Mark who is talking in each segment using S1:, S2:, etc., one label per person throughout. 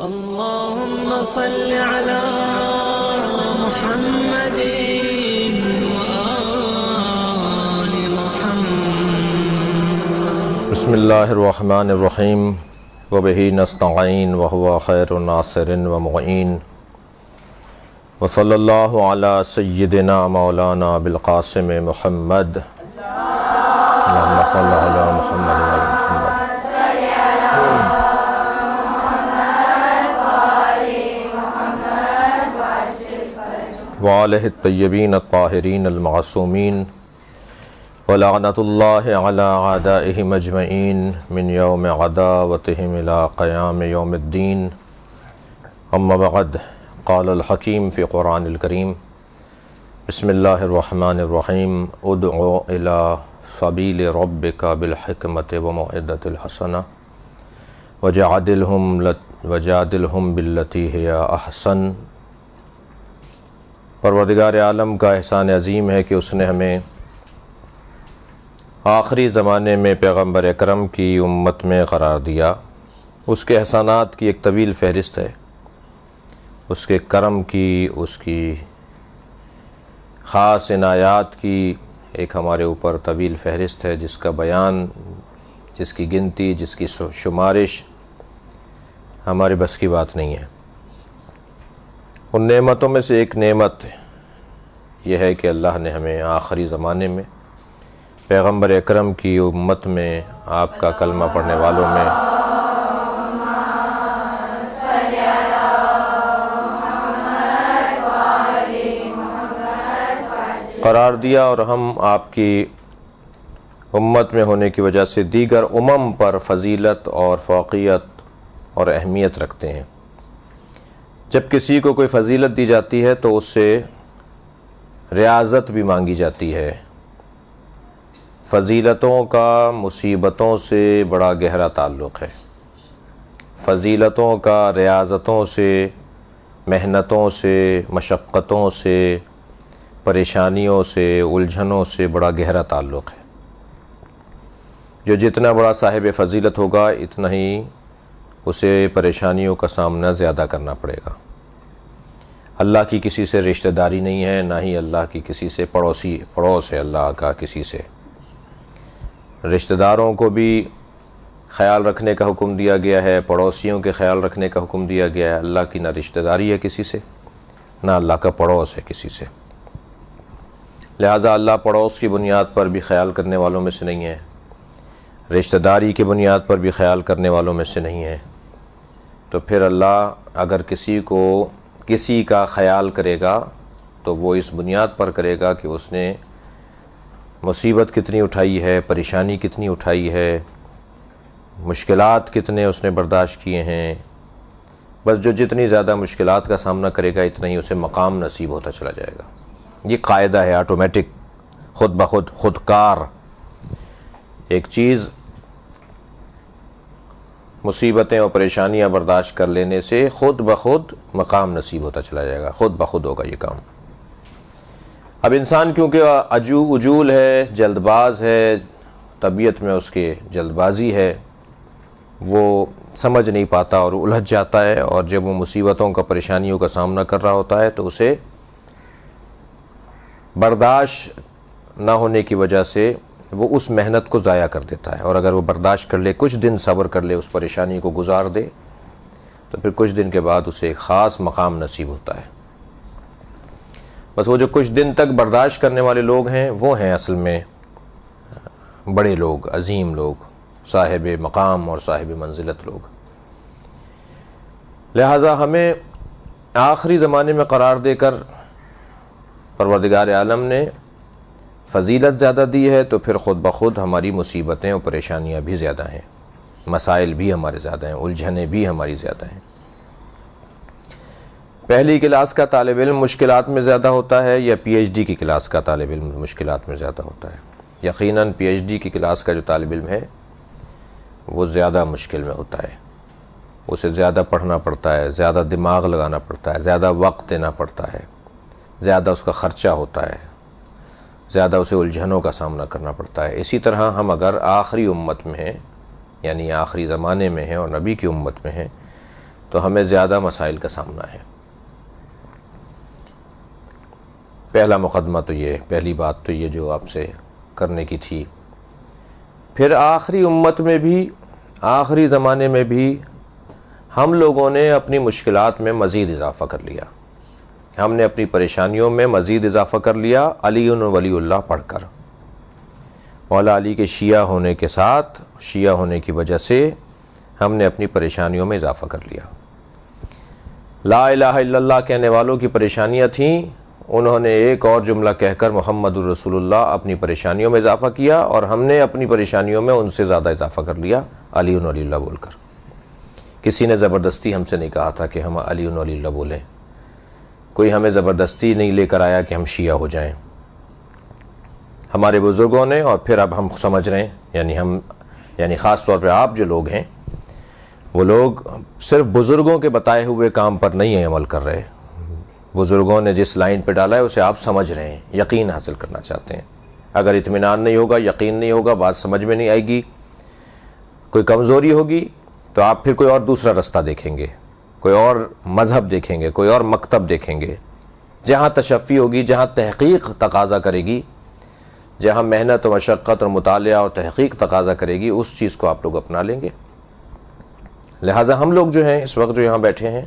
S1: اللهم صل على محمد وآل محمد.
S2: بسم اللہ الرحمن الرحیم وبہ نستعین وہو خیر ناصر ومعین وصلی اللہ علی سیدنا مولانا بالقاسم محمد. اللہم صل علی محمد وعلی محمد. وآلہ الطیبین الطاہرین المعصومین ولعنۃ اللہ علی اعدائہم اجمعین من یوم عداوتہم الی قیام یوم الدین. اما بعد، قال الحکیم فی قرآن الکریم بسم اللہ الرحمن الرحیم ادع الی سبیل ربک بالحکمۃ وموعظۃ الحسنہ وجادلہم باللتی ہی احسن. پروردگار عالم کا احسان عظیم ہے کہ اس نے ہمیں آخری زمانے میں پیغمبر اکرم کی امت میں قرار دیا. اس کے احسانات کی ایک طویل فہرست ہے، اس کے کرم کی، اس کی خاص عنایات کی ایک ہمارے اوپر طویل فہرست ہے، جس کا بیان، جس کی گنتی، جس کی شمارش ہمارے بس کی بات نہیں ہے. ان نعمتوں میں سے ایک نعمت یہ ہے کہ اللہ نے ہمیں آخری زمانے میں پیغمبر اکرم کی امت میں، آپ کا کلمہ پڑھنے والوں میں قرار دیا، اور ہم آپ کی امت میں ہونے کی وجہ سے دیگر امم پر فضیلت اور فوقیت اور اہمیت رکھتے ہیں. جب کسی کو کوئی فضیلت دی جاتی ہے تو اس سے ریاضت بھی مانگی جاتی ہے. فضیلتوں کا مصیبتوں سے بڑا گہرا تعلق ہے. فضیلتوں کا ریاضتوں سے، محنتوں سے، مشقتوں سے، پریشانیوں سے، الجھنوں سے بڑا گہرا تعلق ہے. جو جتنا بڑا صاحب فضیلت ہوگا اتنا ہی اسے پریشانیوں کا سامنا زیادہ کرنا پڑے گا. اللہ کی کسی سے رشتہ داری نہیں ہے، نہ ہی اللہ کی کسی سے پڑوس ہے اللہ کا کسی سے. رشتہ داروں کو بھی خیال رکھنے کا حکم دیا گیا ہے، پڑوسیوں کے خیال رکھنے کا حکم دیا گیا ہے. اللہ کی نہ رشتہ داری ہے کسی سے، نہ اللہ کا پڑوس ہے کسی سے. لہٰذا اللہ پڑوس کی بنیاد پر بھی خیال کرنے والوں میں سے نہیں ہے، رشتہ داری کی بنیاد پر بھی خیال کرنے والوں میں سے نہیں ہے. تو پھر اللہ اگر کسی کا خیال کرے گا تو وہ اس بنیاد پر کرے گا کہ اس نے مصیبت کتنی اٹھائی ہے، پریشانی کتنی اٹھائی ہے، مشکلات کتنے اس نے برداشت کیے ہیں. بس جو جتنی زیادہ مشکلات کا سامنا کرے گا اتنا ہی اسے مقام نصیب ہوتا چلا جائے گا. یہ قاعدہ ہے آٹومیٹک، خود بخود، خودکار. ایک چیز مصیبتیں اور پریشانیاں برداشت کر لینے سے خود بخود مقام نصیب ہوتا چلا جائے گا، خود بخود ہوگا یہ کام. اب انسان کیونکہ عجول ہے، جلد باز ہے، طبیعت میں اس کے جلد بازی ہے، وہ سمجھ نہیں پاتا اور الجھ جاتا ہے. اور جب وہ مصیبتوں کا، پریشانیوں کا سامنا کر رہا ہوتا ہے تو اسے برداشت نہ ہونے کی وجہ سے وہ اس محنت کو ضائع کر دیتا ہے. اور اگر وہ برداشت کر لے، کچھ دن صبر کر لے، اس پریشانی کو گزار دے، تو پھر کچھ دن کے بعد اسے ایک خاص مقام نصیب ہوتا ہے. بس وہ جو کچھ دن تک برداشت کرنے والے لوگ ہیں وہ ہیں اصل میں بڑے لوگ، عظیم لوگ، صاحب مقام اور صاحب منزلت لوگ. لہٰذا ہمیں آخری زمانے میں قرار دے کر پروردگار عالم نے فضیلت زیادہ دی ہے، تو پھر خود بخود ہماری مصیبتیں اور پریشانیاں بھی زیادہ ہیں، مسائل بھی ہمارے زیادہ ہیں، الجھنیں بھی ہماری زیادہ ہیں. پہلی کلاس کا طالب علم مشکلات میں زیادہ ہوتا ہے یا پی ایچ ڈی کی کلاس کا طالب علم مشکلات میں زیادہ ہوتا ہے؟ یقیناً پی ایچ ڈی کی کلاس کا جو طالب علم ہے وہ زیادہ مشکل میں ہوتا ہے. اسے زیادہ پڑھنا پڑتا ہے، زیادہ دماغ لگانا پڑتا ہے، زیادہ وقت دینا پڑتا ہے، زیادہ اس کا خرچہ ہوتا ہے، زیادہ اسے الجھنوں کا سامنا کرنا پڑتا ہے. اسی طرح ہم اگر آخری امت میں ہیں، یعنی آخری زمانے میں ہیں اور نبی کی امت میں ہیں، تو ہمیں زیادہ مسائل کا سامنا ہے۔ پہلا مقدمہ تو یہ، پہلی بات تو یہ جو آپ سے کرنے کی تھی۔ پھر آخری امت میں بھی، آخری زمانے میں بھی ہم لوگوں نے اپنی مشکلات میں مزید اضافہ کر لیا، ہم نے اپنی پریشانیوں میں مزید اضافہ کر لیا علی ولی اللہ پڑھ کر۔ مولا علی کے شیعہ ہونے کے ساتھ، شیعہ ہونے کی وجہ سے ہم نے اپنی پریشانیوں میں اضافہ کر لیا۔ لا الہ الا اللہ کہنے والوں کی پریشانیاں تھیں، انہوں نے ایک اور جملہ کہہ کر محمد الرسول اللہ اپنی پریشانیوں میں اضافہ کیا، اور ہم نے اپنی پریشانیوں میں ان سے زیادہ اضافہ کر لیا علی ولی اللہ بول کر۔ کسی نے زبردستی ہم سے نہیں کہا تھا کہ ہم علی ولی اللہ بولیں، کوئی ہمیں زبردستی نہیں لے کر آیا کہ ہم شیعہ ہو جائیں۔ ہمارے بزرگوں نے، اور پھر اب ہم سمجھ رہے ہیں، یعنی خاص طور پہ آپ جو لوگ ہیں، وہ لوگ صرف بزرگوں کے بتائے ہوئے کام پر نہیں عمل کر رہے، بزرگوں نے جس لائن پہ ڈالا ہے اسے آپ سمجھ رہے ہیں، یقین حاصل کرنا چاہتے ہیں۔ اگر اطمینان نہیں ہوگا، یقین نہیں ہوگا، بات سمجھ میں نہیں آئے گی، کوئی کمزوری ہوگی، تو آپ پھر کوئی اور دوسرا رستہ دیکھیں گے، کوئی اور مذہب دیکھیں گے، کوئی اور مکتب دیکھیں گے۔ جہاں تشفی ہوگی، جہاں تحقیق تقاضا کرے گی، جہاں محنت و مشقت اور مطالعہ اور تحقیق تقاضا کرے گی، اس چیز کو آپ لوگ اپنا لیں گے۔ لہٰذا ہم لوگ جو ہیں اس وقت جو یہاں بیٹھے ہیں،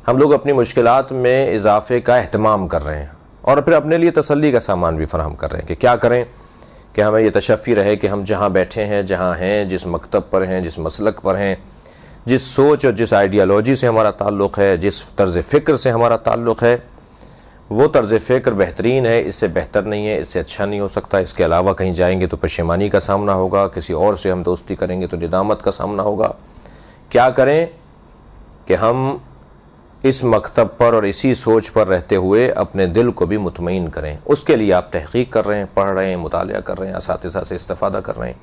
S2: ہم لوگ اپنی مشکلات میں اضافے کا اہتمام کر رہے ہیں، اور پھر اپنے لیے تسلی کا سامان بھی فراہم کر رہے ہیں کہ کیا کریں کہ ہمیں یہ تشفی رہے کہ ہم جہاں بیٹھے ہیں، جہاں ہیں، جس مکتب پر ہیں، جس مسلک پر ہیں، جس سوچ اور جس آئیڈیالوجی سے ہمارا تعلق ہے، جس طرز فکر سے ہمارا تعلق ہے، وہ طرز فکر بہترین ہے، اس سے بہتر نہیں ہے، اس سے اچھا نہیں ہو سکتا، اس کے علاوہ کہیں جائیں گے تو پشیمانی کا سامنا ہوگا، کسی اور سے ہم دوستی کریں گے تو ندامت کا سامنا ہوگا۔ کیا کریں کہ ہم اس مکتب پر اور اسی سوچ پر رہتے ہوئے اپنے دل کو بھی مطمئن کریں۔ اس کے لیے آپ تحقیق کر رہے ہیں، پڑھ رہے ہیں، مطالعہ کر رہے ہیں، اساتذہ سے استفادہ کر رہے ہیں۔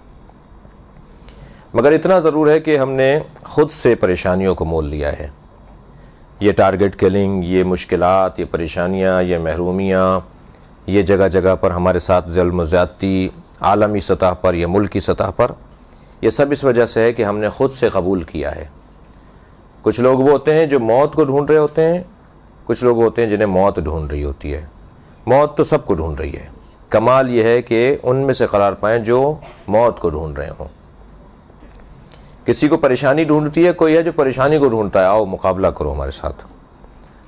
S2: مگر اتنا ضرور ہے کہ ہم نے خود سے پریشانیوں کو مول لیا ہے۔ یہ ٹارگٹ کلنگ، یہ مشکلات، یہ پریشانیاں، یہ محرومیاں، یہ جگہ جگہ پر ہمارے ساتھ ظلم و زیادتی، عالمی سطح پر یا ملکی سطح پر، یہ سب اس وجہ سے ہے کہ ہم نے خود سے قبول کیا ہے۔ کچھ لوگ وہ ہوتے ہیں جو موت کو ڈھونڈ رہے ہوتے ہیں، کچھ لوگ ہوتے ہیں جنہیں موت ڈھونڈ رہی ہوتی ہے۔ موت تو سب کو ڈھونڈ رہی ہے، کمال یہ ہے کہ ان میں سے قرار پائیں جو موت کو ڈھونڈ رہے ہوں۔ کسی کو پریشانی ڈھونڈتی ہے، کوئی ہے جو پریشانی کو ڈھونڈتا ہے، آؤ مقابلہ کرو ہمارے ساتھ۔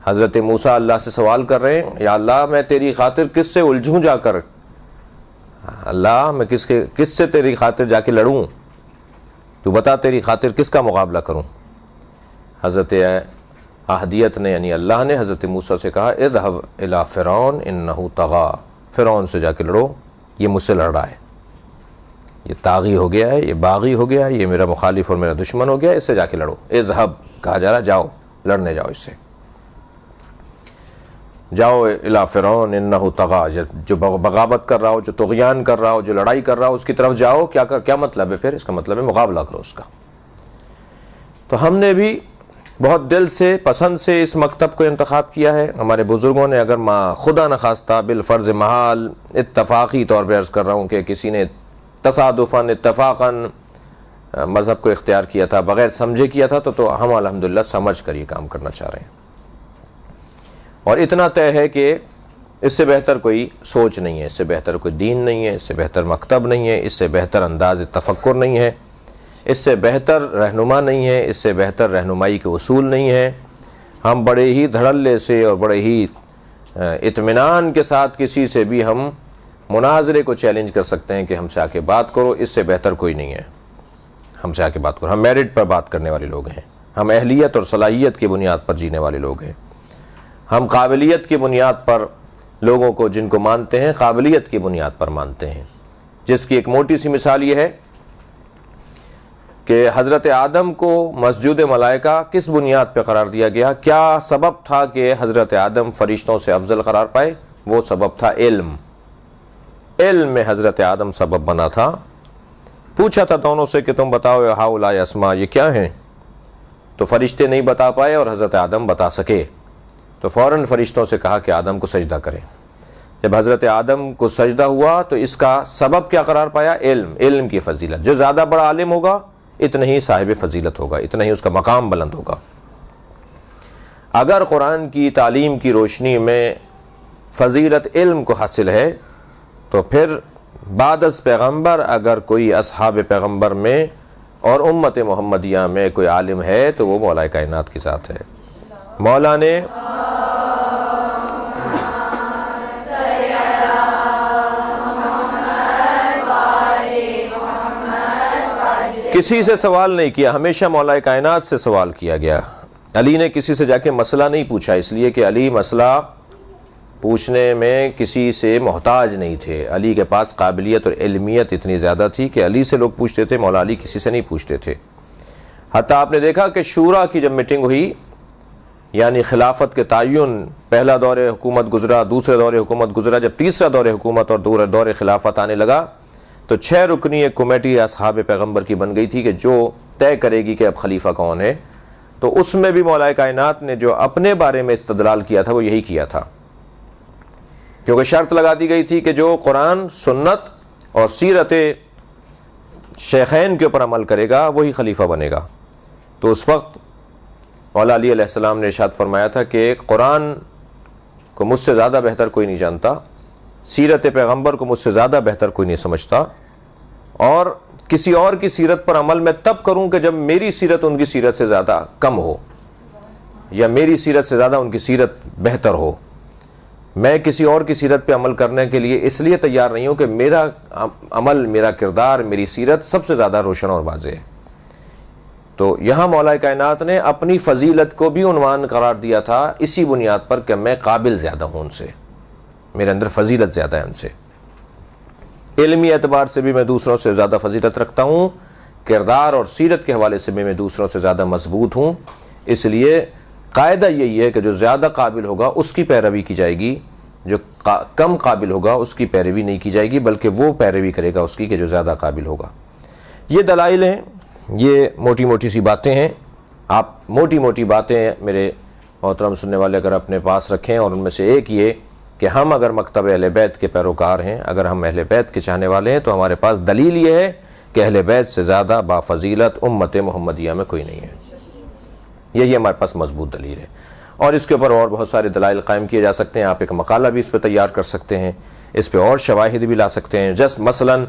S2: حضرت موسیٰ اللہ سے سوال کر رہے ہیں، یا اللہ میں تیری خاطر کس سے الجھوں جا کر، اللہ میں کس سے تیری خاطر جا کے لڑوں، تو بتا تیری خاطر کس کا مقابلہ کروں۔ حضرت احدیت نے یعنی اللہ نے حضرت موسیٰ سے کہا، اذهب الى فرعون انه طغى، فرعون سے جا کے لڑو، یہ مجھ سے لڑ رہا ہے، یہ طاغی ہو گیا ہے، یہ باغی ہو گیا ہے، یہ میرا مخالف اور میرا دشمن ہو گیا ہے، اس سے جا کے لڑو۔ اذهب کہا جا رہا، جاؤ لڑنے جاؤ، اس سے جاؤ الى فرعون انه طغى، جو بغاوت کر رہا ہو، جو طغیان کر رہا ہو، جو لڑائی کر رہا ہو، اس کی طرف جاؤ۔ کیا مطلب ہے پھر؟ اس کا مطلب ہے مقابلہ کرو اس کا۔ تو ہم نے بھی بہت دل سے، پسند سے اس مکتب کو انتخاب کیا ہے۔ ہمارے بزرگوں نے اگر خدا نخواستہ بالفرض محال اتفاقی طور پہ عرض کر رہا ہوں کہ کسی نے تصادفاً اتفاقاً مذہب کو اختیار کیا تھا، بغیر سمجھے کیا تھا، تو ہم الحمدللہ سمجھ کر یہ کام کرنا چاہ رہے ہیں۔ اور اتنا طے ہے کہ اس سے بہتر کوئی سوچ نہیں ہے، اس سے بہتر کوئی دین نہیں ہے، اس سے بہتر مکتب نہیں ہے، اس سے بہتر انداز تفکر نہیں ہے، اس سے بہتر رہنما نہیں ہے، اس سے بہتر رہنمائی کے اصول نہیں ہے۔ ہم بڑے ہی دھڑلے سے اور بڑے ہی اطمینان کے ساتھ کسی سے بھی ہم مناظرے کو چیلنج کر سکتے ہیں کہ ہم سے آ کے بات کرو، اس سے بہتر کوئی نہیں ہے، ہم سے آ کے بات کرو۔ ہم میرٹ پر بات کرنے والے لوگ ہیں، ہم اہلیت اور صلاحیت کی بنیاد پر جینے والے لوگ ہیں، ہم قابلیت کی بنیاد پر لوگوں کو جن کو مانتے ہیں قابلیت کی بنیاد پر مانتے ہیں، جس کی ایک موٹی سی مثال یہ ہے کہ حضرت آدم کو مسجود ملائکہ کس بنیاد پہ قرار دیا گیا؟ کیا سبب تھا کہ حضرت آدم فرشتوں سے افضل قرار پائے؟ وہ سبب تھا علم۔ علم میں حضرت آدم سبب بنا تھا۔ پوچھا تھا دونوں سے کہ تم بتاؤ ہؤلاء اسماء، یہ کیا ہیں؟ تو فرشتے نہیں بتا پائے اور حضرت آدم بتا سکے، تو فوراً فرشتوں سے کہا کہ آدم کو سجدہ کریں۔ جب حضرت آدم کو سجدہ ہوا تو اس کا سبب کیا قرار پایا؟ علم کی فضیلت۔ جو زیادہ بڑا عالم ہوگا اتنا ہی صاحب فضیلت ہوگا، اتنا ہی اس کا مقام بلند ہوگا۔ اگر قرآن کی تعلیم کی روشنی میں فضیلت علم کو حاصل ہے تو پھر بعد از پیغمبر اگر کوئی اصحاب پیغمبر میں اور امت محمدیہ میں کوئی عالم ہے تو وہ مولا کائنات کی ذات ہے۔ مولا نے کسی سے سوال نہیں کیا، ہمیشہ مولا کائنات سے سوال کیا گیا۔ علی نے کسی سے جا کے مسئلہ نہیں پوچھا، اس لیے کہ علی مسئلہ پوچھنے میں کسی سے محتاج نہیں تھے۔ علی کے پاس قابلیت اور علمیت اتنی زیادہ تھی کہ علی سے لوگ پوچھتے تھے، مولا علی کسی سے نہیں پوچھتے تھے۔ حتیٰ آپ نے دیکھا کہ شورا کی جب میٹنگ ہوئی، یعنی خلافت کے تعین، پہلا دور حکومت گزرا، دوسرے دور حکومت گزرا، جب تیسرا دور حکومت اور دور خلافت آنے لگا تو 6 رکنی ایک کمیٹی اصحاب پیغمبر کی بن گئی تھی کہ جو طے کرے گی کہ اب خلیفہ کون ہے۔ تو اس میں بھی مولا کائنات نے جو اپنے بارے میں استدلال کیا تھا وہ یہی کیا تھا، کیونکہ شرط لگا دی گئی تھی کہ جو قرآن، سنت اور سیرت شیخین کے اوپر عمل کرے گا وہی خلیفہ بنے گا۔ تو اس وقت مولا علی علیہ السلام نے ارشاد فرمایا تھا کہ قرآن کو مجھ سے زیادہ بہتر کوئی نہیں جانتا، سیرت پیغمبر کو مجھ سے زیادہ بہتر کوئی نہیں سمجھتا، اور کسی اور کی سیرت پر عمل میں تب کروں کہ جب میری سیرت ان کی سیرت سے زیادہ کم ہو یا میری سیرت سے زیادہ ان کی سیرت بہتر ہو۔ میں کسی اور کی سیرت پہ عمل کرنے کے لیے اس لیے تیار نہیں ہوں کہ میرا عمل، میرا کردار، میری سیرت سب سے زیادہ روشن اور واضح ہے۔ تو یہاں مولا کائنات نے اپنی فضیلت کو بھی عنوان قرار دیا تھا اسی بنیاد پر کہ میں قابل زیادہ ہوں ان سے، میرے اندر فضیلت زیادہ ہے ان سے، علمی اعتبار سے بھی میں دوسروں سے زیادہ فضیلت رکھتا ہوں، کردار اور سیرت کے حوالے سے بھی میں دوسروں سے زیادہ مضبوط ہوں۔ اس لیے قاعدہ یہی ہے کہ جو زیادہ قابل ہوگا اس کی پیروی کی جائے گی، جو کم قابل ہوگا اس کی پیروی نہیں کی جائے گی، بلکہ وہ پیروی کرے گا اس کی کہ جو زیادہ قابل ہوگا۔ یہ دلائل ہیں، یہ موٹی موٹی سی باتیں ہیں۔ آپ موٹی موٹی باتیں میرے محترم سننے والے اگر اپنے پاس رکھیں، اور ان میں سے ایک یہ کہ ہم اگر مکتب اہل بیت کے پیروکار ہیں، اگر ہم اہل بیت کے چاہنے والے ہیں، تو ہمارے پاس دلیل یہ ہے کہ اہل بیت سے زیادہ بافضیلت امت محمدیہ میں کوئی نہیں ہے۔ یہی ہمارے پاس مضبوط دلیل ہے، اور اس کے اوپر اور بہت سارے دلائل قائم کیے جا سکتے ہیں۔ آپ ایک مقالہ بھی اس پہ تیار کر سکتے ہیں، اس پہ اور شواہد بھی لا سکتے ہیں۔ مثلاً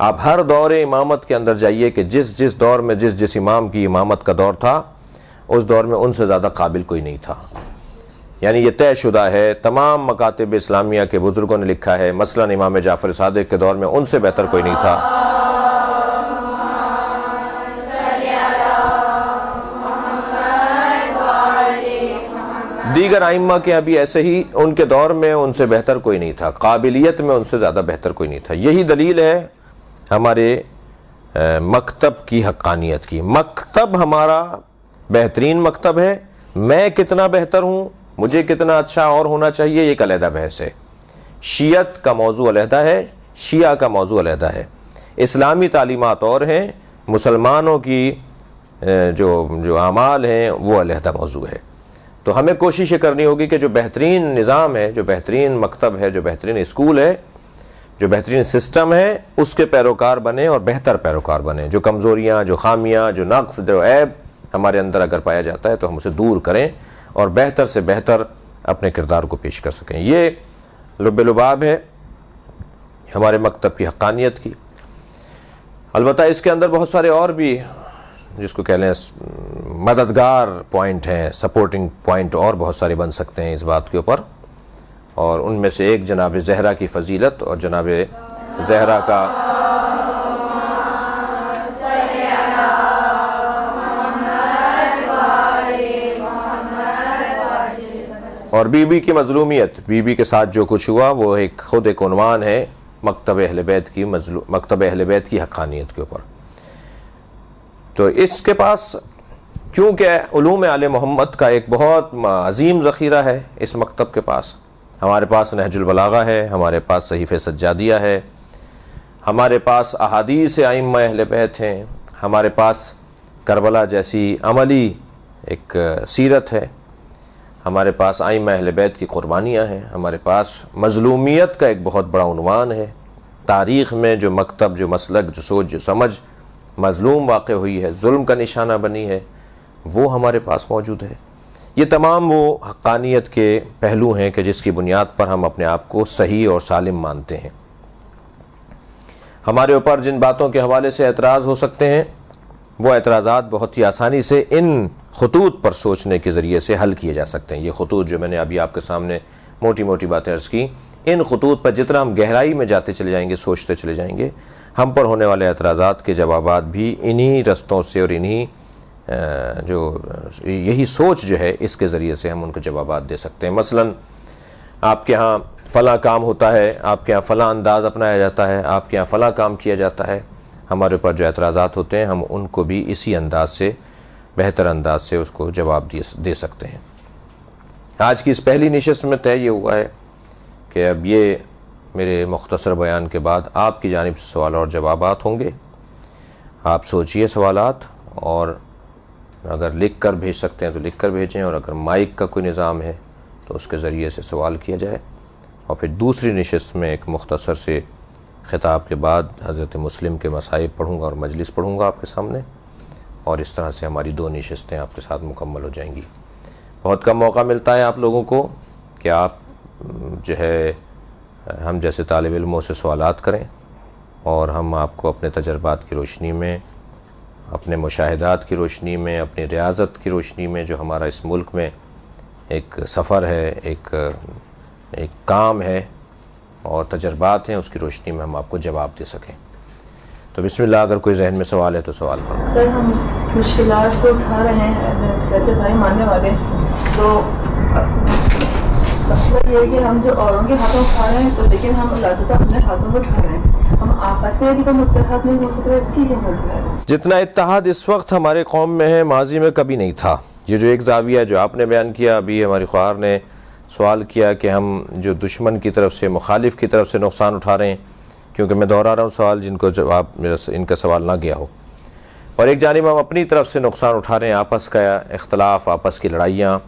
S2: آپ ہر دور امامت کے اندر جائیے کہ جس دور میں جس امام کی امامت کا دور تھا، اس دور میں ان سے زیادہ قابل کوئی نہیں تھا۔ یعنی یہ طے شدہ ہے، تمام مکاتب اسلامیہ کے بزرگوں نے لکھا ہے، مثلاً امام جعفر صادق کے دور میں ان سے بہتر کوئی نہیں تھا۔ دیگر ائمہ کے ابھی ایسے ہی ان کے دور میں ان سے بہتر کوئی نہیں تھا، قابلیت میں ان سے زیادہ بہتر کوئی نہیں تھا۔ یہی دلیل ہے ہمارے مکتب کی حقانیت کی۔ مکتب ہمارا بہترین مکتب ہے، میں کتنا بہتر ہوں، مجھے کتنا اچھا اور ہونا چاہیے، یہ ایک علیحدہ بحث ہے۔ شیعت کا موضوع علیحدہ ہے، شیعہ کا موضوع علیحدہ ہے، اسلامی تعلیمات اور ہیں، مسلمانوں کی جو اعمال ہیں وہ علیحدہ موضوع ہے۔ تو ہمیں کوشش یہ کرنی ہوگی کہ جو بہترین نظام ہے، جو بہترین مکتب ہے، جو بہترین اسکول ہے، جو بہترین سسٹم ہے، اس کے پیروکار بنیں اور بہتر پیروکار بنیں۔ جو کمزوریاں، جو خامیاں، جو نقص، جو عیب ہمارے اندر اگر پایا جاتا ہے تو ہم اسے دور کریں اور بہتر سے بہتر اپنے کردار کو پیش کر سکیں۔ یہ لب لباب ہے ہمارے مکتب کی حقانیت کی۔ البتہ اس کے اندر بہت سارے اور بھی جس کو کہہ لیں مددگار پوائنٹ ہیں، سپورٹنگ پوائنٹ اور بہت سارے بن سکتے ہیں اس بات کے اوپر، اور ان میں سے ایک جناب زہرا کی فضیلت اور جناب زہرا کا اور بی بی کی مظلومیت، بی بی کے ساتھ جو کچھ ہوا وہ خود ایک عنوان ہے مکتب اہل بیت کی حقانیت کے اوپر۔ تو اس کے پاس کیونکہ علوم آل محمد کا ایک بہت عظیم ذخیرہ ہے اس مکتب کے پاس، ہمارے پاس نہج البلاغہ ہے، ہمارے پاس صحیفہ سجادیہ ہے، ہمارے پاس احادیث ائمہ اہل بیت ہیں، ہمارے پاس کربلا جیسی عملی ایک سیرت ہے، ہمارے پاس ائمہ اہل بیت کی قربانیاں ہیں، ہمارے پاس مظلومیت کا ایک بہت بڑا عنوان ہے۔ تاریخ میں جو مکتب، جو مسلک، جو سوچ، جو سمجھ مظلوم واقع ہوئی ہے، ظلم کا نشانہ بنی ہے، وہ ہمارے پاس موجود ہے۔ یہ تمام وہ حقانیت کے پہلو ہیں کہ جس کی بنیاد پر ہم اپنے آپ کو صحیح اور سالم مانتے ہیں۔ ہمارے اوپر جن باتوں کے حوالے سے اعتراض ہو سکتے ہیں وہ اعتراضات بہت ہی آسانی سے ان خطوط پر سوچنے کے ذریعے سے حل کیے جا سکتے ہیں۔ یہ خطوط جو میں نے ابھی آپ کے سامنے موٹی موٹی باتیں عرض کی، ان خطوط پر جتنا ہم گہرائی میں جاتے چلے جائیں گے، سوچتے چلے جائیں گے، ہم پر ہونے والے اعتراضات کے جوابات بھی انہی رستوں سے اور انہی یہی سوچ جو ہے اس کے ذریعے سے ہم ان کو جوابات دے سکتے ہیں۔ مثلا آپ کے ہاں فلاں کام ہوتا ہے، آپ کے ہاں فلاں انداز اپنایا جاتا ہے، آپ کے ہاں فلاں کام کیا جاتا ہے، ہمارے اوپر جو اعتراضات ہوتے ہیں ہم ان کو بھی اسی انداز سے، بہتر انداز سے اس کو جواب دے سکتے ہیں۔ آج کی اس پہلی نشست میں طے یہ ہوا ہے کہ اب یہ میرے مختصر بیان کے بعد آپ کی جانب سے سوال اور جوابات ہوں گے۔ آپ سوچئے سوالات، اور اگر لکھ کر بھیج سکتے ہیں تو لکھ کر بھیجیں، اور اگر مائک کا کوئی نظام ہے تو اس کے ذریعے سے سوال کیا جائے، اور پھر دوسری نشست میں ایک مختصر سے خطاب کے بعد حضرت مسلم کے مصائب پڑھوں گا اور مجلس پڑھوں گا آپ کے سامنے، اور اس طرح سے ہماری 2 نشستیں آپ کے ساتھ مکمل ہو جائیں گی۔ بہت کم موقع ملتا ہے آپ لوگوں کو کہ آپ جو ہے ہم جیسے طالب علموں سے سوالات کریں، اور ہم آپ کو اپنے تجربات کی روشنی میں، اپنے مشاہدات کی روشنی میں، اپنی ریاضت کی روشنی میں، جو ہمارا اس ملک میں ایک سفر ہے، ایک کام ہے اور تجربات ہیں، اس کی روشنی میں ہم آپ کو جواب دے سکیں۔ تو بسم اللہ، اگر کوئی ذہن میں سوال ہے تو سوال فرمائیں۔
S3: سر، ہم مشکلات کو اٹھا رہے ہیں کہتے سارے ماننے والے، تو مسئلہ یہ ہے کہ ہم جو اوروں کے ہاتھوں اٹھا رہے ہیں تو لیکن ہم اللہ تعالیٰ اپنے ہاتھوں کو اٹھا رہے ہیں، ہم آپس میں بھی تو متحد نہیں ہو سکتے، اس کی کیا مسئلہ ہے؟
S2: جتنا اتحاد اس وقت ہمارے قوم میں ہے ماضی میں کبھی نہیں تھا۔ یہ جو ایک زاویہ جو آپ نے بیان کیا، ابھی ہماری خواہر نے سوال کیا کہ ہم جو دشمن کی طرف سے، مخالف کی طرف سے نقصان اٹھا رہے ہیں، کیونکہ میں دہرا رہا ہوں سوال جن کو جواب ان کا سوال نہ گیا ہو، اور ایک جانب ہم اپنی طرف سے نقصان اٹھا رہے ہیں، آپس کا اختلاف، آپس کی لڑائیاں،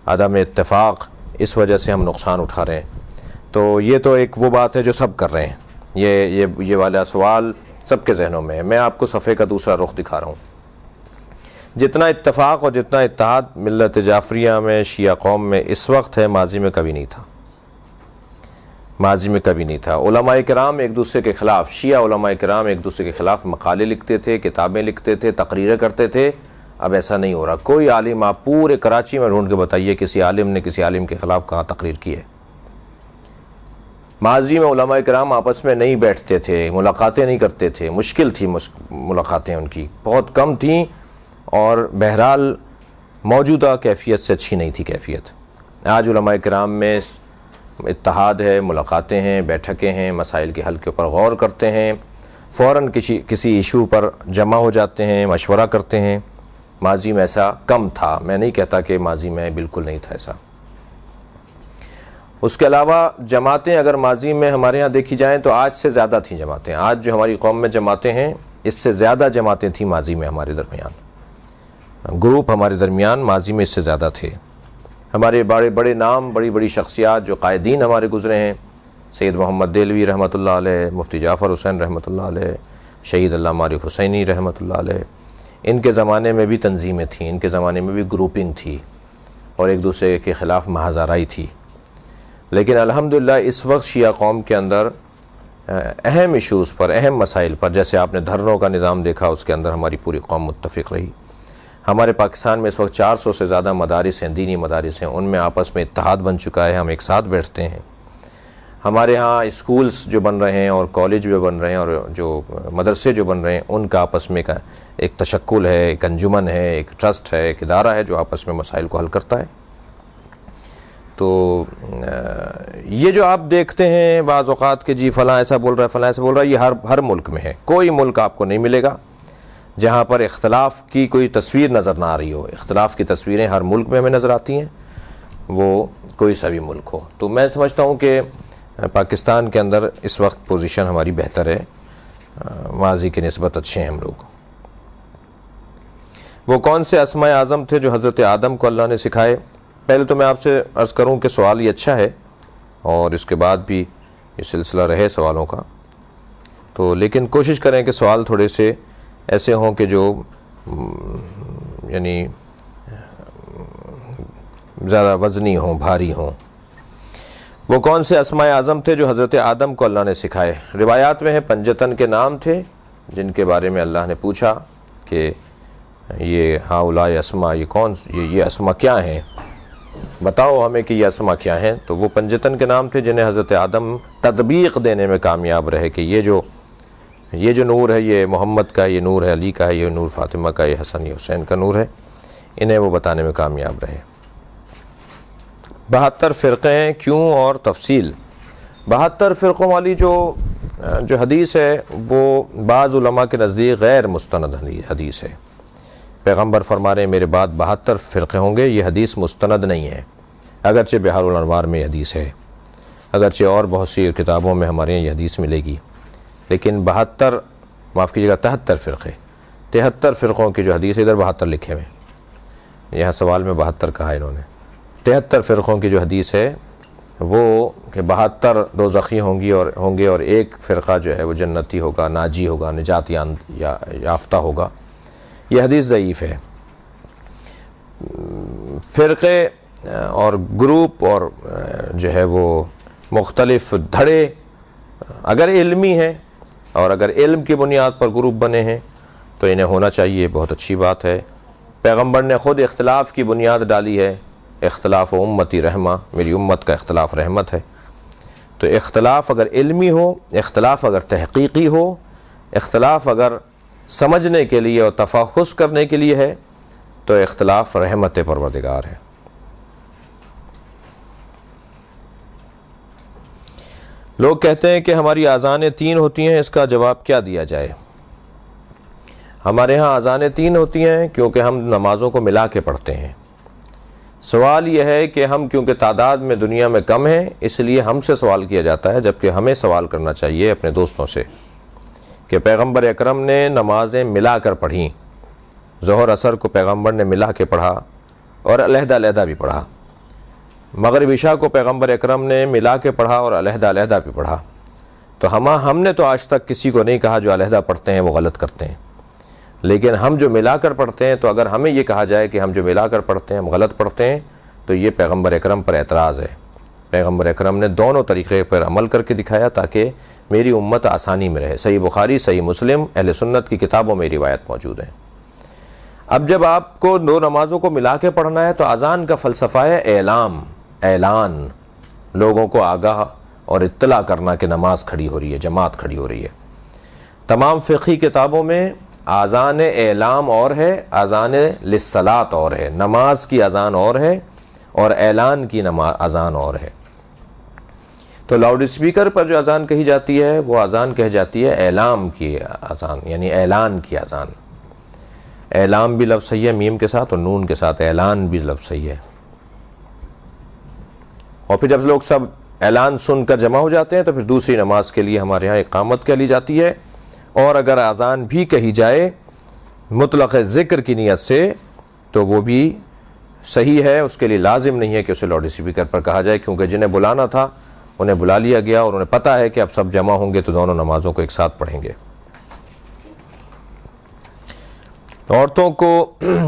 S2: عدم اتفاق، اس وجہ سے ہم نقصان اٹھا رہے ہیں۔ تو یہ تو ایک وہ بات ہے جو سب کر رہے ہیں، یہ والا سوال سب کے ذہنوں میں ہے۔ میں آپ کو صفحے کا دوسرا رخ دکھا رہا ہوں۔ جتنا اتفاق اور جتنا اتحاد ملت جعفریہ میں، شیعہ قوم میں اس وقت ہے، ماضی میں کبھی نہیں تھا، ماضی میں کبھی نہیں تھا۔ علماء کرام ایک دوسرے کے خلاف، شیعہ علماء کرام ایک دوسرے کے خلاف مقالے لکھتے تھے، کتابیں لکھتے تھے، تقریریں کرتے تھے۔ اب ایسا نہیں ہو رہا۔ کوئی عالم آپ پورے کراچی میں ڈھونڈ کے بتائیے کسی عالم نے کسی عالم کے خلاف کہاں تقریر کی ہے۔ ماضی میں علماء کرام آپس میں نہیں بیٹھتے تھے، ملاقاتیں نہیں کرتے تھے، مشکل تھی ملاقاتیں، ان کی بہت کم تھیں، اور بہرحال موجودہ کیفیت سے اچھی نہیں تھی کیفیت۔ آج علماء کرام میں اتحاد ہے، ملاقاتیں ہیں، بیٹھکیں ہیں، مسائل کے حل کے اوپر غور کرتے ہیں، فوراً کسی ایشو پر جمع ہو جاتے ہیں، مشورہ کرتے ہیں۔ ماضی میں ایسا کم تھا، میں نہیں کہتا کہ ماضی میں بالکل نہیں تھا ایسا۔ اس کے علاوہ جماعتیں اگر ماضی میں ہمارے ہاں دیکھی جائیں تو آج سے زیادہ تھیں جماعتیں۔ آج جو ہماری قوم میں جماعتیں ہیں اس سے زیادہ جماعتیں تھیں ماضی میں ہمارے درمیان، گروپ ہمارے درمیان ماضی میں اس سے زیادہ تھے۔ ہمارے بڑے بڑے نام، بڑی بڑی شخصیات جو قائدین ہمارے گزرے ہیں، سید محمد دہلوی رحمۃ اللہ علیہ، مفتی جعفر حسین رحمۃ اللہ علیہ، شہید علامہ عارف حسینی رحمۃ اللہ علیہ، ان کے زمانے میں بھی تنظیمیں تھیں، ان کے زمانے میں بھی گروپنگ تھی، اور ایک دوسرے کے خلاف محاذ آرائی تھی۔ لیکن الحمدللہ اس وقت شیعہ قوم کے اندر اہم ایشوز پر، اہم مسائل پر، جیسے آپ نے دھرنوں کا نظام دیکھا، اس کے اندر ہماری پوری قوم متفق رہی۔ ہمارے پاکستان میں اس وقت 400 سے زیادہ مدارس ہیں، دینی مدارس ہیں، ان میں آپس میں اتحاد بن چکا ہے، ہم ایک ساتھ بیٹھتے ہیں۔ ہمارے ہاں اسکولز جو بن رہے ہیں اور کالج جو بن رہے ہیں اور جو مدرسے جو بن رہے ہیں، ان کا آپس میں ایک تشکل ہے، ایک انجمن ہے، ایک ٹرسٹ ہے، ایک ادارہ ہے جو آپس میں مسائل کو حل کرتا ہے۔ تو یہ جو آپ دیکھتے ہیں بعض اوقات کہ جی فلاں ایسا بول رہا ہے، فلاں ایسا بول رہا ہے، یہ ہر ملک میں ہے۔ کوئی ملک آپ کو نہیں ملے گا جہاں پر اختلاف کی کوئی تصویر نظر نہ آ رہی ہو۔ اختلاف کی تصویریں ہر ملک میں ہمیں نظر آتی ہیں، وہ کوئی سا بھی ملک ہو۔ تو میں سمجھتا ہوں کہ پاکستان کے اندر اس وقت پوزیشن ہماری بہتر ہے، ماضی کی نسبت اچھے ہیں ہم لوگ۔ وہ کون سے اسماء اعظم تھے جو حضرت آدم کو اللہ نے سکھائے؟ پہلے تو میں آپ سے عرض کروں کہ سوال یہ اچھا ہے، اور اس کے بعد بھی یہ سلسلہ رہے سوالوں کا، تو لیکن کوشش کریں کہ سوال تھوڑے سے ایسے ہوں کہ جو یعنی ذرا وزنی ہوں، بھاری ہوں۔ وہ کون سے اسماء اعظم تھے جو حضرت آدم کو اللہ نے سکھائے؟ روایات میں ہے پنجتن کے نام تھے جن کے بارے میں اللہ نے پوچھا کہ یہ ہاؤلاء اسماء، یہ اسماء کیا ہیں، بتاؤ ہمیں کہ یہ اسماء کیا ہیں۔ تو وہ پنجتن کے نام تھے جنہیں حضرت آدم تطبیق دینے میں کامیاب رہے کہ یہ جو نور ہے یہ محمد کا، یہ نور ہے علی کا، یہ نور فاطمہ کا، یہ حسن یہ حسین کا نور ہے، انہیں وہ بتانے میں کامیاب رہے۔ 72 فرقے ہیں، کیوں اور تفصیل۔ 72 فرقوں والی جو حدیث ہے وہ بعض علماء کے نزدیک غیر مستند حدیث ہے۔ پیغمبر فرما رہے ہیں میرے بعد 72 فرقے ہوں گے، یہ حدیث مستند نہیں ہے، اگرچہ بحار الانوار میں یہ حدیث ہے، اگرچہ اور بہت سی کتابوں میں ہمارے یہاں یہ حدیث ملے گی، لیکن 73 فرقے، 73 فرقوں کی جو حدیث ہے، ادھر 72 لکھے ہوئے، یہاں سوال میں 72 کہا انہوں نے، 73 فرقوں کی جو حدیث ہے وہ کہ 72 دوزخی ہوں گے اور ایک فرقہ جو ہے وہ جنتی ہوگا، ناجی ہوگا، نجات یافتہ ہوگا، یہ حدیث ضعیف ہے۔ فرقے اور گروپ اور جو ہے وہ مختلف دھڑے اگر علمی ہیں اور اگر علم کی بنیاد پر گروپ بنے ہیں تو انہیں ہونا چاہیے، بہت اچھی بات ہے۔ پیغمبر نے خود اختلاف کی بنیاد ڈالی ہے، اختلاف و امتی رحمہ، میری امت کا اختلاف رحمت ہے۔ تو اختلاف اگر علمی ہو، اختلاف اگر تحقیقی ہو، اختلاف اگر سمجھنے کے لیے اور تفحص کرنے کے لیے ہے تو اختلاف رحمت پروردگار ہے۔ لوگ کہتے ہیں کہ ہماری اذانیں 3 ہوتی ہیں، اس کا جواب کیا دیا جائے؟ ہمارے ہاں اذانیں 3 ہوتی ہیں کیونکہ ہم نمازوں کو ملا کے پڑھتے ہیں۔ سوال یہ ہے کہ ہم کیونکہ تعداد میں دنیا میں کم ہیں اس لیے ہم سے سوال کیا جاتا ہے، جبکہ ہمیں سوال کرنا چاہیے اپنے دوستوں سے کہ پیغمبر اکرم نے نمازیں ملا کر پڑھیں، ظہر عصر کو پیغمبر نے ملا کے پڑھا اور علیحدہ علیحدہ بھی پڑھا، مغرب عشاء کو پیغمبر اکرم نے ملا کے پڑھا اور علیحدہ علیحدہ بھی پڑھا۔ تو ہم نے تو آج تک کسی کو نہیں کہا جو علیحدہ پڑھتے ہیں وہ غلط کرتے ہیں، لیکن ہم جو ملا کر پڑھتے ہیں تو اگر ہمیں یہ کہا جائے کہ ہم جو ملا کر پڑھتے ہیں ہم غلط پڑھتے ہیں تو یہ پیغمبر اکرم پر اعتراض ہے۔ پیغمبر اکرم نے دونوں طریقے پر عمل کر کے دکھایا تاکہ میری امت آسانی میں رہے۔ صحیح بخاری، صحیح مسلم، اہل سنت کی کتابوں میں روایت موجود ہیں۔ اب جب آپ کو 2 نمازوں کو ملا کے پڑھنا ہے تو اذان کا فلسفہ ہے اعلان، لوگوں کو آگاہ اور اطلاع کرنا کہ نماز کھڑی ہو رہی ہے، جماعت کھڑی ہو رہی ہے۔ تمام فقہی کتابوں میں اذان اعلام اور ہے، اذان للصلاۃ اور ہے، نماز کی اذان اور ہے اور اعلان کی اذان اور ہے۔ تو لاؤڈ اسپیکر پر جو اذان کہی جاتی ہے وہ اذان کہی جاتی ہے اعلام کی اذان، یعنی اعلان کی اذان۔ اعلام بھی لفظ صحیح ہے میم کے ساتھ اور نون کے ساتھ، اعلان بھی لفظ صحیح ہے۔ اور پھر جب لوگ سب اعلان سن کر جمع ہو جاتے ہیں تو پھر دوسری نماز کے لیے ہمارے ہاں اقامت کہہ لی جاتی ہے، اور اگر اذان بھی کہی جائے مطلق ذکر کی نیت سے تو وہ بھی صحیح ہے، اس کے لیے لازم نہیں ہے کہ اسے لاؤڈ اسپیکر پر کہا جائے، کیونکہ جنہیں بلانا تھا انہیں بلا لیا گیا اور انہیں پتہ ہے کہ اب سب جمع ہوں گے تو دونوں نمازوں کو ایک ساتھ پڑھیں گے۔ عورتوں کا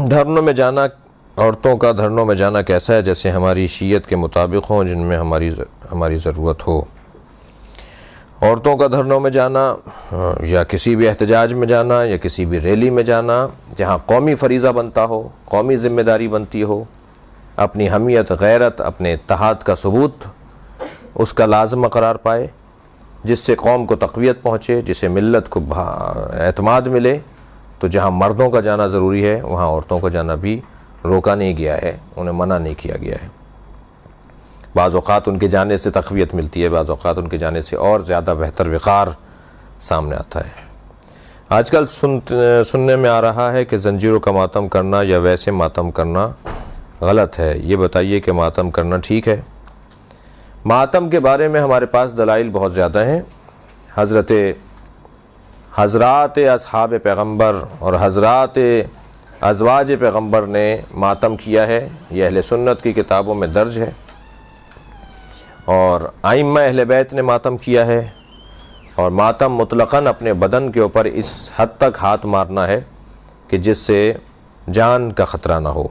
S2: دھرنوں میں جانا کیسا ہے؟ جیسے ہماری شیعت کے مطابق ہوں جن میں ہماری ضرورت ہو۔ عورتوں کا دھرنوں میں جانا یا کسی بھی احتجاج میں جانا یا کسی بھی ریلی میں جانا جہاں قومی فریضہ بنتا ہو، قومی ذمہ داری بنتی ہو، اپنی حمیت، غیرت، اپنے اتحاد کا ثبوت اس کا لازمہ قرار پائے، جس سے قوم کو تقویت پہنچے، جسے ملت کو اعتماد ملے، تو جہاں مردوں کا جانا ضروری ہے وہاں عورتوں کا جانا بھی روکا نہیں گیا ہے، انہیں منع نہیں کیا گیا ہے۔ بعض اوقات ان کے جانے سے تقویت ملتی ہے، بعض اوقات ان کے جانے سے اور زیادہ بہتر وقار سامنے آتا ہے۔ آج کل سننے میں آ رہا ہے کہ زنجیروں کا ماتم کرنا یا ویسے ماتم کرنا غلط ہے، یہ بتائیے کہ ماتم کرنا ٹھیک ہے؟ ماتم کے بارے میں ہمارے پاس دلائل بہت زیادہ ہیں۔ حضرات اصحاب پیغمبر اور حضرات ازواج پیغمبر نے ماتم کیا ہے، یہ اہل سنت کی کتابوں میں درج ہے، اور ائمہ اہل بیت نے ماتم کیا ہے، اور ماتم مطلقاً اپنے بدن کے اوپر اس حد تک ہاتھ مارنا ہے کہ جس سے جان کا خطرہ نہ ہو،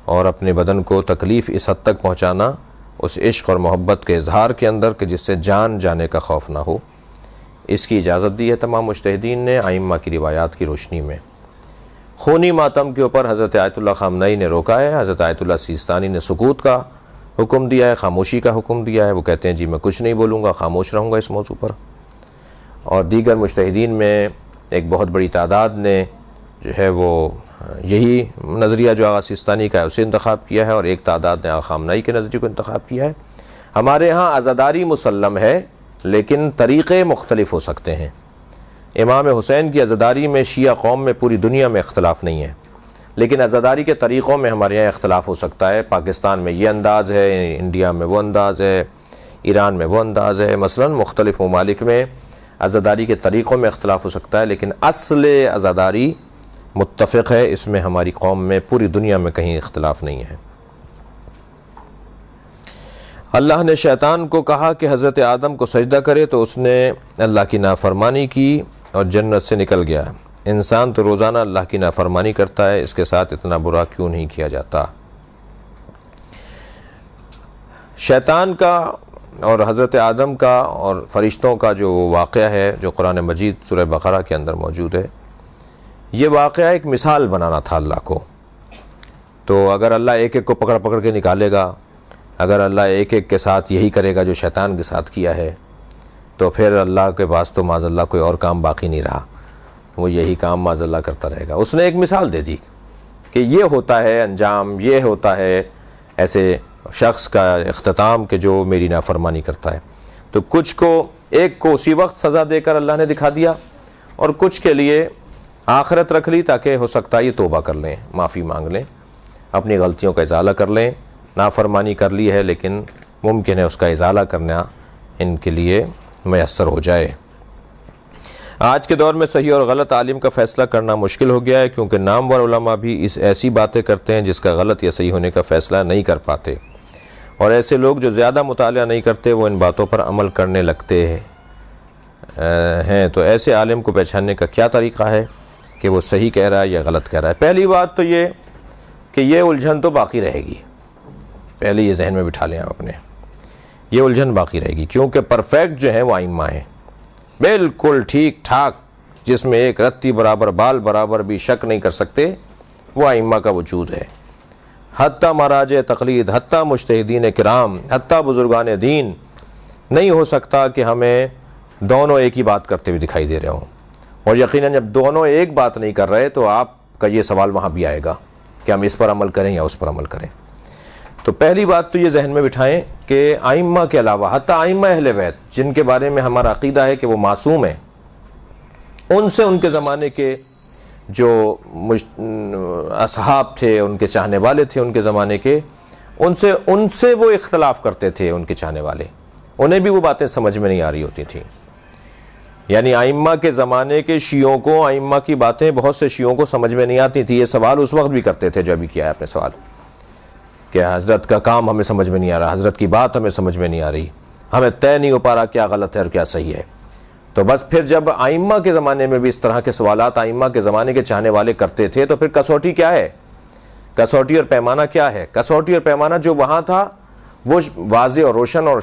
S2: اور اپنے بدن کو تکلیف اس حد تک پہنچانا اس عشق اور محبت کے اظہار کے اندر کہ جس سے جان جانے کا خوف نہ ہو، اس کی اجازت دی ہے تمام مجتہدین نے ائمہ کی روایات کی روشنی میں۔ خونی ماتم کے اوپر حضرت آیت اللہ خامنئی نے روکا ہے، حضرت آیت اللہ سیستانی نے سکوت کا حکم دیا ہے، خاموشی کا حکم دیا ہے۔ وہ کہتے ہیں جی میں کچھ نہیں بولوں گا، خاموش رہوں گا اس موضوع پر۔ اور دیگر مجتہدین میں ایک بہت بڑی تعداد نے جو ہے وہ یہی نظریہ جو آغا سیستانی کا ہے اسے انتخاب کیا ہے، اور ایک تعداد نے آغا خامنئی کے نظریے کو انتخاب کیا ہے۔ ہمارے ہاں عزاداری مسلم ہے، لیکن طریقے مختلف ہو سکتے ہیں۔ امام حسین کی عزاداری میں شیعہ قوم میں پوری دنیا میں اختلاف نہیں ہے، لیکن عزاداری کے طریقوں میں ہمارے یہاں اختلاف ہو سکتا ہے۔ پاکستان میں یہ انداز ہے، انڈیا میں وہ انداز ہے، ایران میں وہ انداز ہے، مثلا مختلف ممالک میں عزاداری کے طریقوں میں اختلاف ہو سکتا ہے، لیکن اصل عزاداری متفق ہے، اس میں ہماری قوم میں پوری دنیا میں کہیں اختلاف نہیں ہے۔ اللہ نے شیطان کو کہا کہ حضرت آدم کو سجدہ کرے تو اس نے اللہ کی نافرمانی کی اور جنت سے نکل گیا۔ انسان تو روزانہ اللہ کی نافرمانی کرتا ہے، اس کے ساتھ اتنا برا کیوں نہیں کیا جاتا؟ شیطان کا اور حضرت آدم کا اور فرشتوں کا جو واقعہ ہے جو قرآن مجید سورہ بقرہ کے اندر موجود ہے، یہ واقعہ ایک مثال بنانا تھا اللہ کو۔ تو اگر اللہ ایک ایک کو پکڑ پکڑ کے نکالے گا، اگر اللہ ایک ایک کے ساتھ یہی کرے گا جو شیطان کے ساتھ کیا ہے، تو پھر اللہ کے پاس تو معاذ اللہ کوئی اور کام باقی نہیں رہا، وہ یہی کام معاذ اللہ کرتا رہے گا۔ اس نے ایک مثال دے دی کہ یہ ہوتا ہے انجام، یہ ہوتا ہے ایسے شخص کا اختتام کہ جو میری نافرمانی کرتا ہے۔ تو کچھ کو ایک کو اسی وقت سزا دے کر اللہ نے دکھا دیا، اور کچھ کے لیے آخرت رکھ لی تاکہ ہو سکتا ہے یہ توبہ کر لیں، معافی مانگ لیں، اپنی غلطیوں کا ازالہ کر لیں۔ نافرمانی کر لی ہے لیکن ممکن ہے اس کا ازالہ کرنا ان کے لیے میسر ہو جائے۔ آج کے دور میں صحیح اور غلط عالم کا فیصلہ کرنا مشکل ہو گیا ہے، کیونکہ نامور علماء بھی ایسی باتیں کرتے ہیں جس کا غلط یا صحیح ہونے کا فیصلہ نہیں کر پاتے، اور ایسے لوگ جو زیادہ مطالعہ نہیں کرتے وہ ان باتوں پر عمل کرنے لگتے ہیں۔ تو ایسے عالم کو پہچاننے کا کیا طریقہ ہے کہ وہ صحیح کہہ رہا ہے یا غلط کہہ رہا ہے؟ پہلی بات تو یہ کہ یہ الجھن تو باقی رہے گی، پہلے یہ ذہن میں بٹھا لیں آپ اپنے، یہ الجھن باقی رہے گی، کیونکہ پرفیکٹ جو ہیں وہ ائمہ ہیں، بالکل ٹھیک ٹھاک، جس میں ایک رتی برابر بال برابر بھی شک نہیں کر سکتے، وہ ائمہ کا وجود ہے۔ حتیٰ مراجع تقلید، حتیٰ مجتہدین کرام، حتیٰ بزرگان دین، نہیں ہو سکتا کہ ہمیں دونوں ایک ہی بات کرتے ہوئے دکھائی دے رہے ہوں، اور یقیناً جب دونوں ایک بات نہیں کر رہے تو آپ کا یہ سوال وہاں بھی آئے گا کہ ہم اس پر عمل کریں یا اس پر عمل کریں۔ تو پہلی بات تو یہ ذہن میں بٹھائیں کہ ائمہ کے علاوہ حتیٰ ائمہ اہل بیت جن کے بارے میں ہمارا عقیدہ ہے کہ وہ معصوم ہیں، ان سے ان کے زمانے کے جو اصحاب تھے، ان کے چاہنے والے تھے ان کے زمانے کے، ان سے وہ اختلاف کرتے تھے، ان کے چاہنے والے، انہیں بھی وہ باتیں سمجھ میں نہیں آ رہی ہوتی تھیں۔ یعنی ائمہ کے زمانے کے شیعوں کو ائمہ کی باتیں بہت سے شیعوں کو سمجھ میں نہیں آتی تھی۔ یہ سوال اس وقت بھی کرتے تھے جو ابھی کیا ہے آپ نے سوال، کہ حضرت کا کام ہمیں سمجھ میں نہیں آ رہا، حضرت کی بات ہمیں سمجھ میں نہیں آ رہی، ہمیں طے نہیں ہو پا رہا کیا غلط ہے اور کیا صحیح ہے۔ تو بس پھر جب ائمہ کے زمانے میں بھی اس طرح کے سوالات ائمہ کے زمانے کے چاہنے والے کرتے تھے تو پھر کسوٹی کیا ہے؟ کسوٹی اور پیمانہ کیا ہے؟ کسوٹی اور پیمانہ جو وہاں تھا وہ واضح اور روشن اور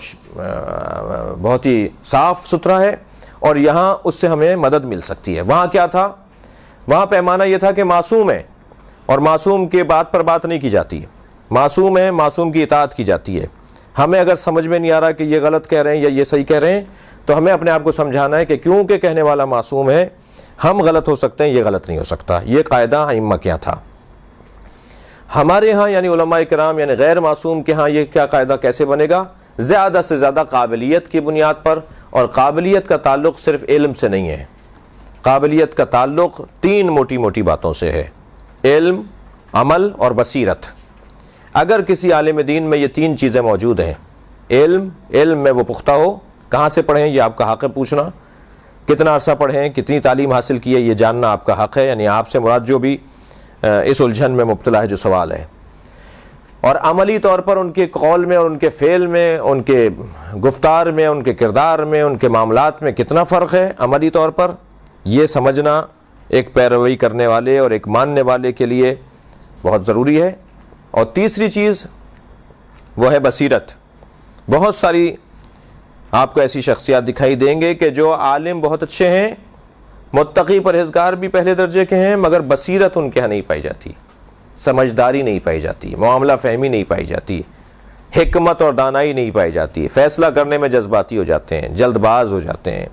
S2: بہت ہی صاف ستھرا ہے، اور یہاں اس سے ہمیں مدد مل سکتی ہے۔ وہاں کیا تھا؟ وہاں پیمانہ یہ تھا کہ معصوم ہے، اور معصوم کے بات پر بات نہیں کی جاتی، معصوم ہے، معصوم کی اطاعت کی جاتی ہے۔ ہمیں اگر سمجھ میں نہیں آ رہا کہ یہ غلط کہہ رہے ہیں یا یہ صحیح کہہ رہے ہیں تو ہمیں اپنے آپ کو سمجھانا ہے کہ کیونکہ کہنے والا معصوم ہے ہم غلط ہو سکتے ہیں، یہ غلط نہیں ہو سکتا۔ یہ قاعدہ ائمہ کے یہاں تھا۔ ہمارے ہاں یعنی علماء کرام یعنی غیر معصوم کے ہاں یہ کیا قاعدہ کیسے بنے گا؟ زیادہ سے زیادہ قابلیت کی بنیاد پر، اور قابلیت کا تعلق صرف علم سے نہیں ہے، قابلیت کا تعلق تین موٹی موٹی باتوں سے ہے: علم، عمل اور بصیرت۔ اگر کسی عالم دین میں یہ تین چیزیں موجود ہیں، علم میں وہ پختہ ہو، کہاں سے پڑھیں یہ آپ کا حق ہے پوچھنا، کتنا عرصہ پڑھیں، کتنی تعلیم حاصل کی ہے یہ جاننا آپ کا حق ہے، یعنی آپ سے مراد جو بھی اس الجھن میں مبتلا ہے جو سوال ہے۔ اور عملی طور پر ان کے قول میں اور ان کے فعل میں، ان کے گفتار میں، ان کے کردار میں، ان کے معاملات میں کتنا فرق ہے عملی طور پر، یہ سمجھنا ایک پیروی کرنے والے اور ایک ماننے والے کے لیے بہت ضروری ہے۔ اور تیسری چیز وہ ہے بصیرت. بہت ساری آپ کو ایسی شخصیات دکھائی دیں گے کہ جو عالم بہت اچھے ہیں, متقی پرہیزگار بھی پہلے درجے کے ہیں, مگر بصیرت ان کے ہاں نہیں پائی جاتی, سمجھداری نہیں پائی جاتی, معاملہ فہمی نہیں پائی جاتی, حکمت اور دانائی نہیں پائی جاتی, فیصلہ کرنے میں جذباتی ہو جاتے ہیں, جلد باز ہو جاتے ہیں,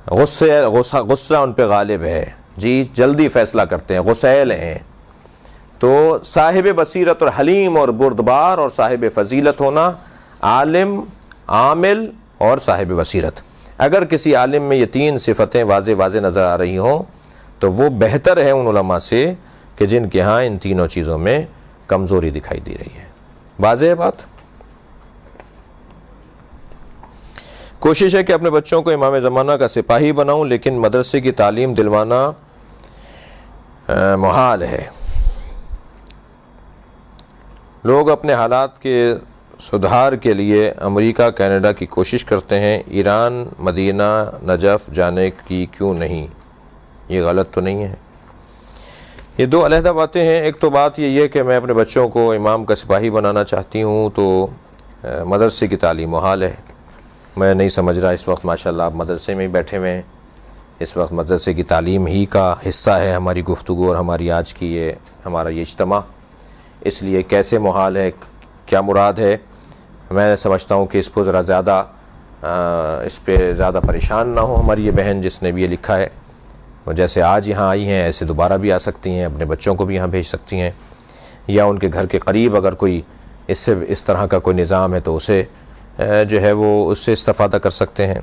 S2: غصہ ان پہ غالب ہے, جی جلدی فیصلہ کرتے ہیں, غسیل ہیں. تو صاحب بصیرت اور حلیم اور بردبار اور صاحب فضیلت ہونا, عالم, عامل اور صاحب بصیرت. اگر کسی عالم میں یہ تین صفتیں واضح نظر آ رہی ہوں تو وہ بہتر ہے ان علماء سے کہ جن کے ہاں ان تینوں چیزوں میں کمزوری دکھائی دے رہی ہے. واضح ہے بات؟ کوشش ہے کہ اپنے بچوں کو امام زمانہ کا سپاہی بناؤں, لیکن مدرسے کی تعلیم دلوانا محال ہے. لوگ اپنے حالات کے سدھار کے لیے امریکہ, کینیڈا کی کوشش کرتے ہیں, ایران, مدینہ, نجف جانے کی کیوں نہیں؟ یہ غلط تو نہیں ہے؟ یہ دو علیحدہ باتیں ہیں. ایک تو بات یہ ہے کہ میں اپنے بچوں کو امام کا سپاہی بنانا چاہتی ہوں تو مدرسے کی تعلیم محال ہے. میں نہیں سمجھ رہا اس وقت ماشاءاللہ آپ مدرسے میں ہی بیٹھے ہوئے ہیں, اس وقت مدرسے کی تعلیم ہی کا حصہ ہے ہماری گفتگو اور ہماری آج کی ہمارا یہ اجتماع. اس لیے کیسے محال ہے, کیا مراد ہے؟ میں سمجھتا ہوں کہ اس کو ذرا زیادہ اس پہ زیادہ پریشان نہ ہو ہماری یہ بہن جس نے بھی یہ لکھا ہے. جیسے آج یہاں آئی ہیں ایسے دوبارہ بھی آ سکتی ہیں, اپنے بچوں کو بھی یہاں بھیج سکتی ہیں, یا ان کے گھر کے قریب اگر کوئی اس طرح کا کوئی نظام ہے تو اسے جو ہے وہ اس سے استفادہ کر سکتے ہیں.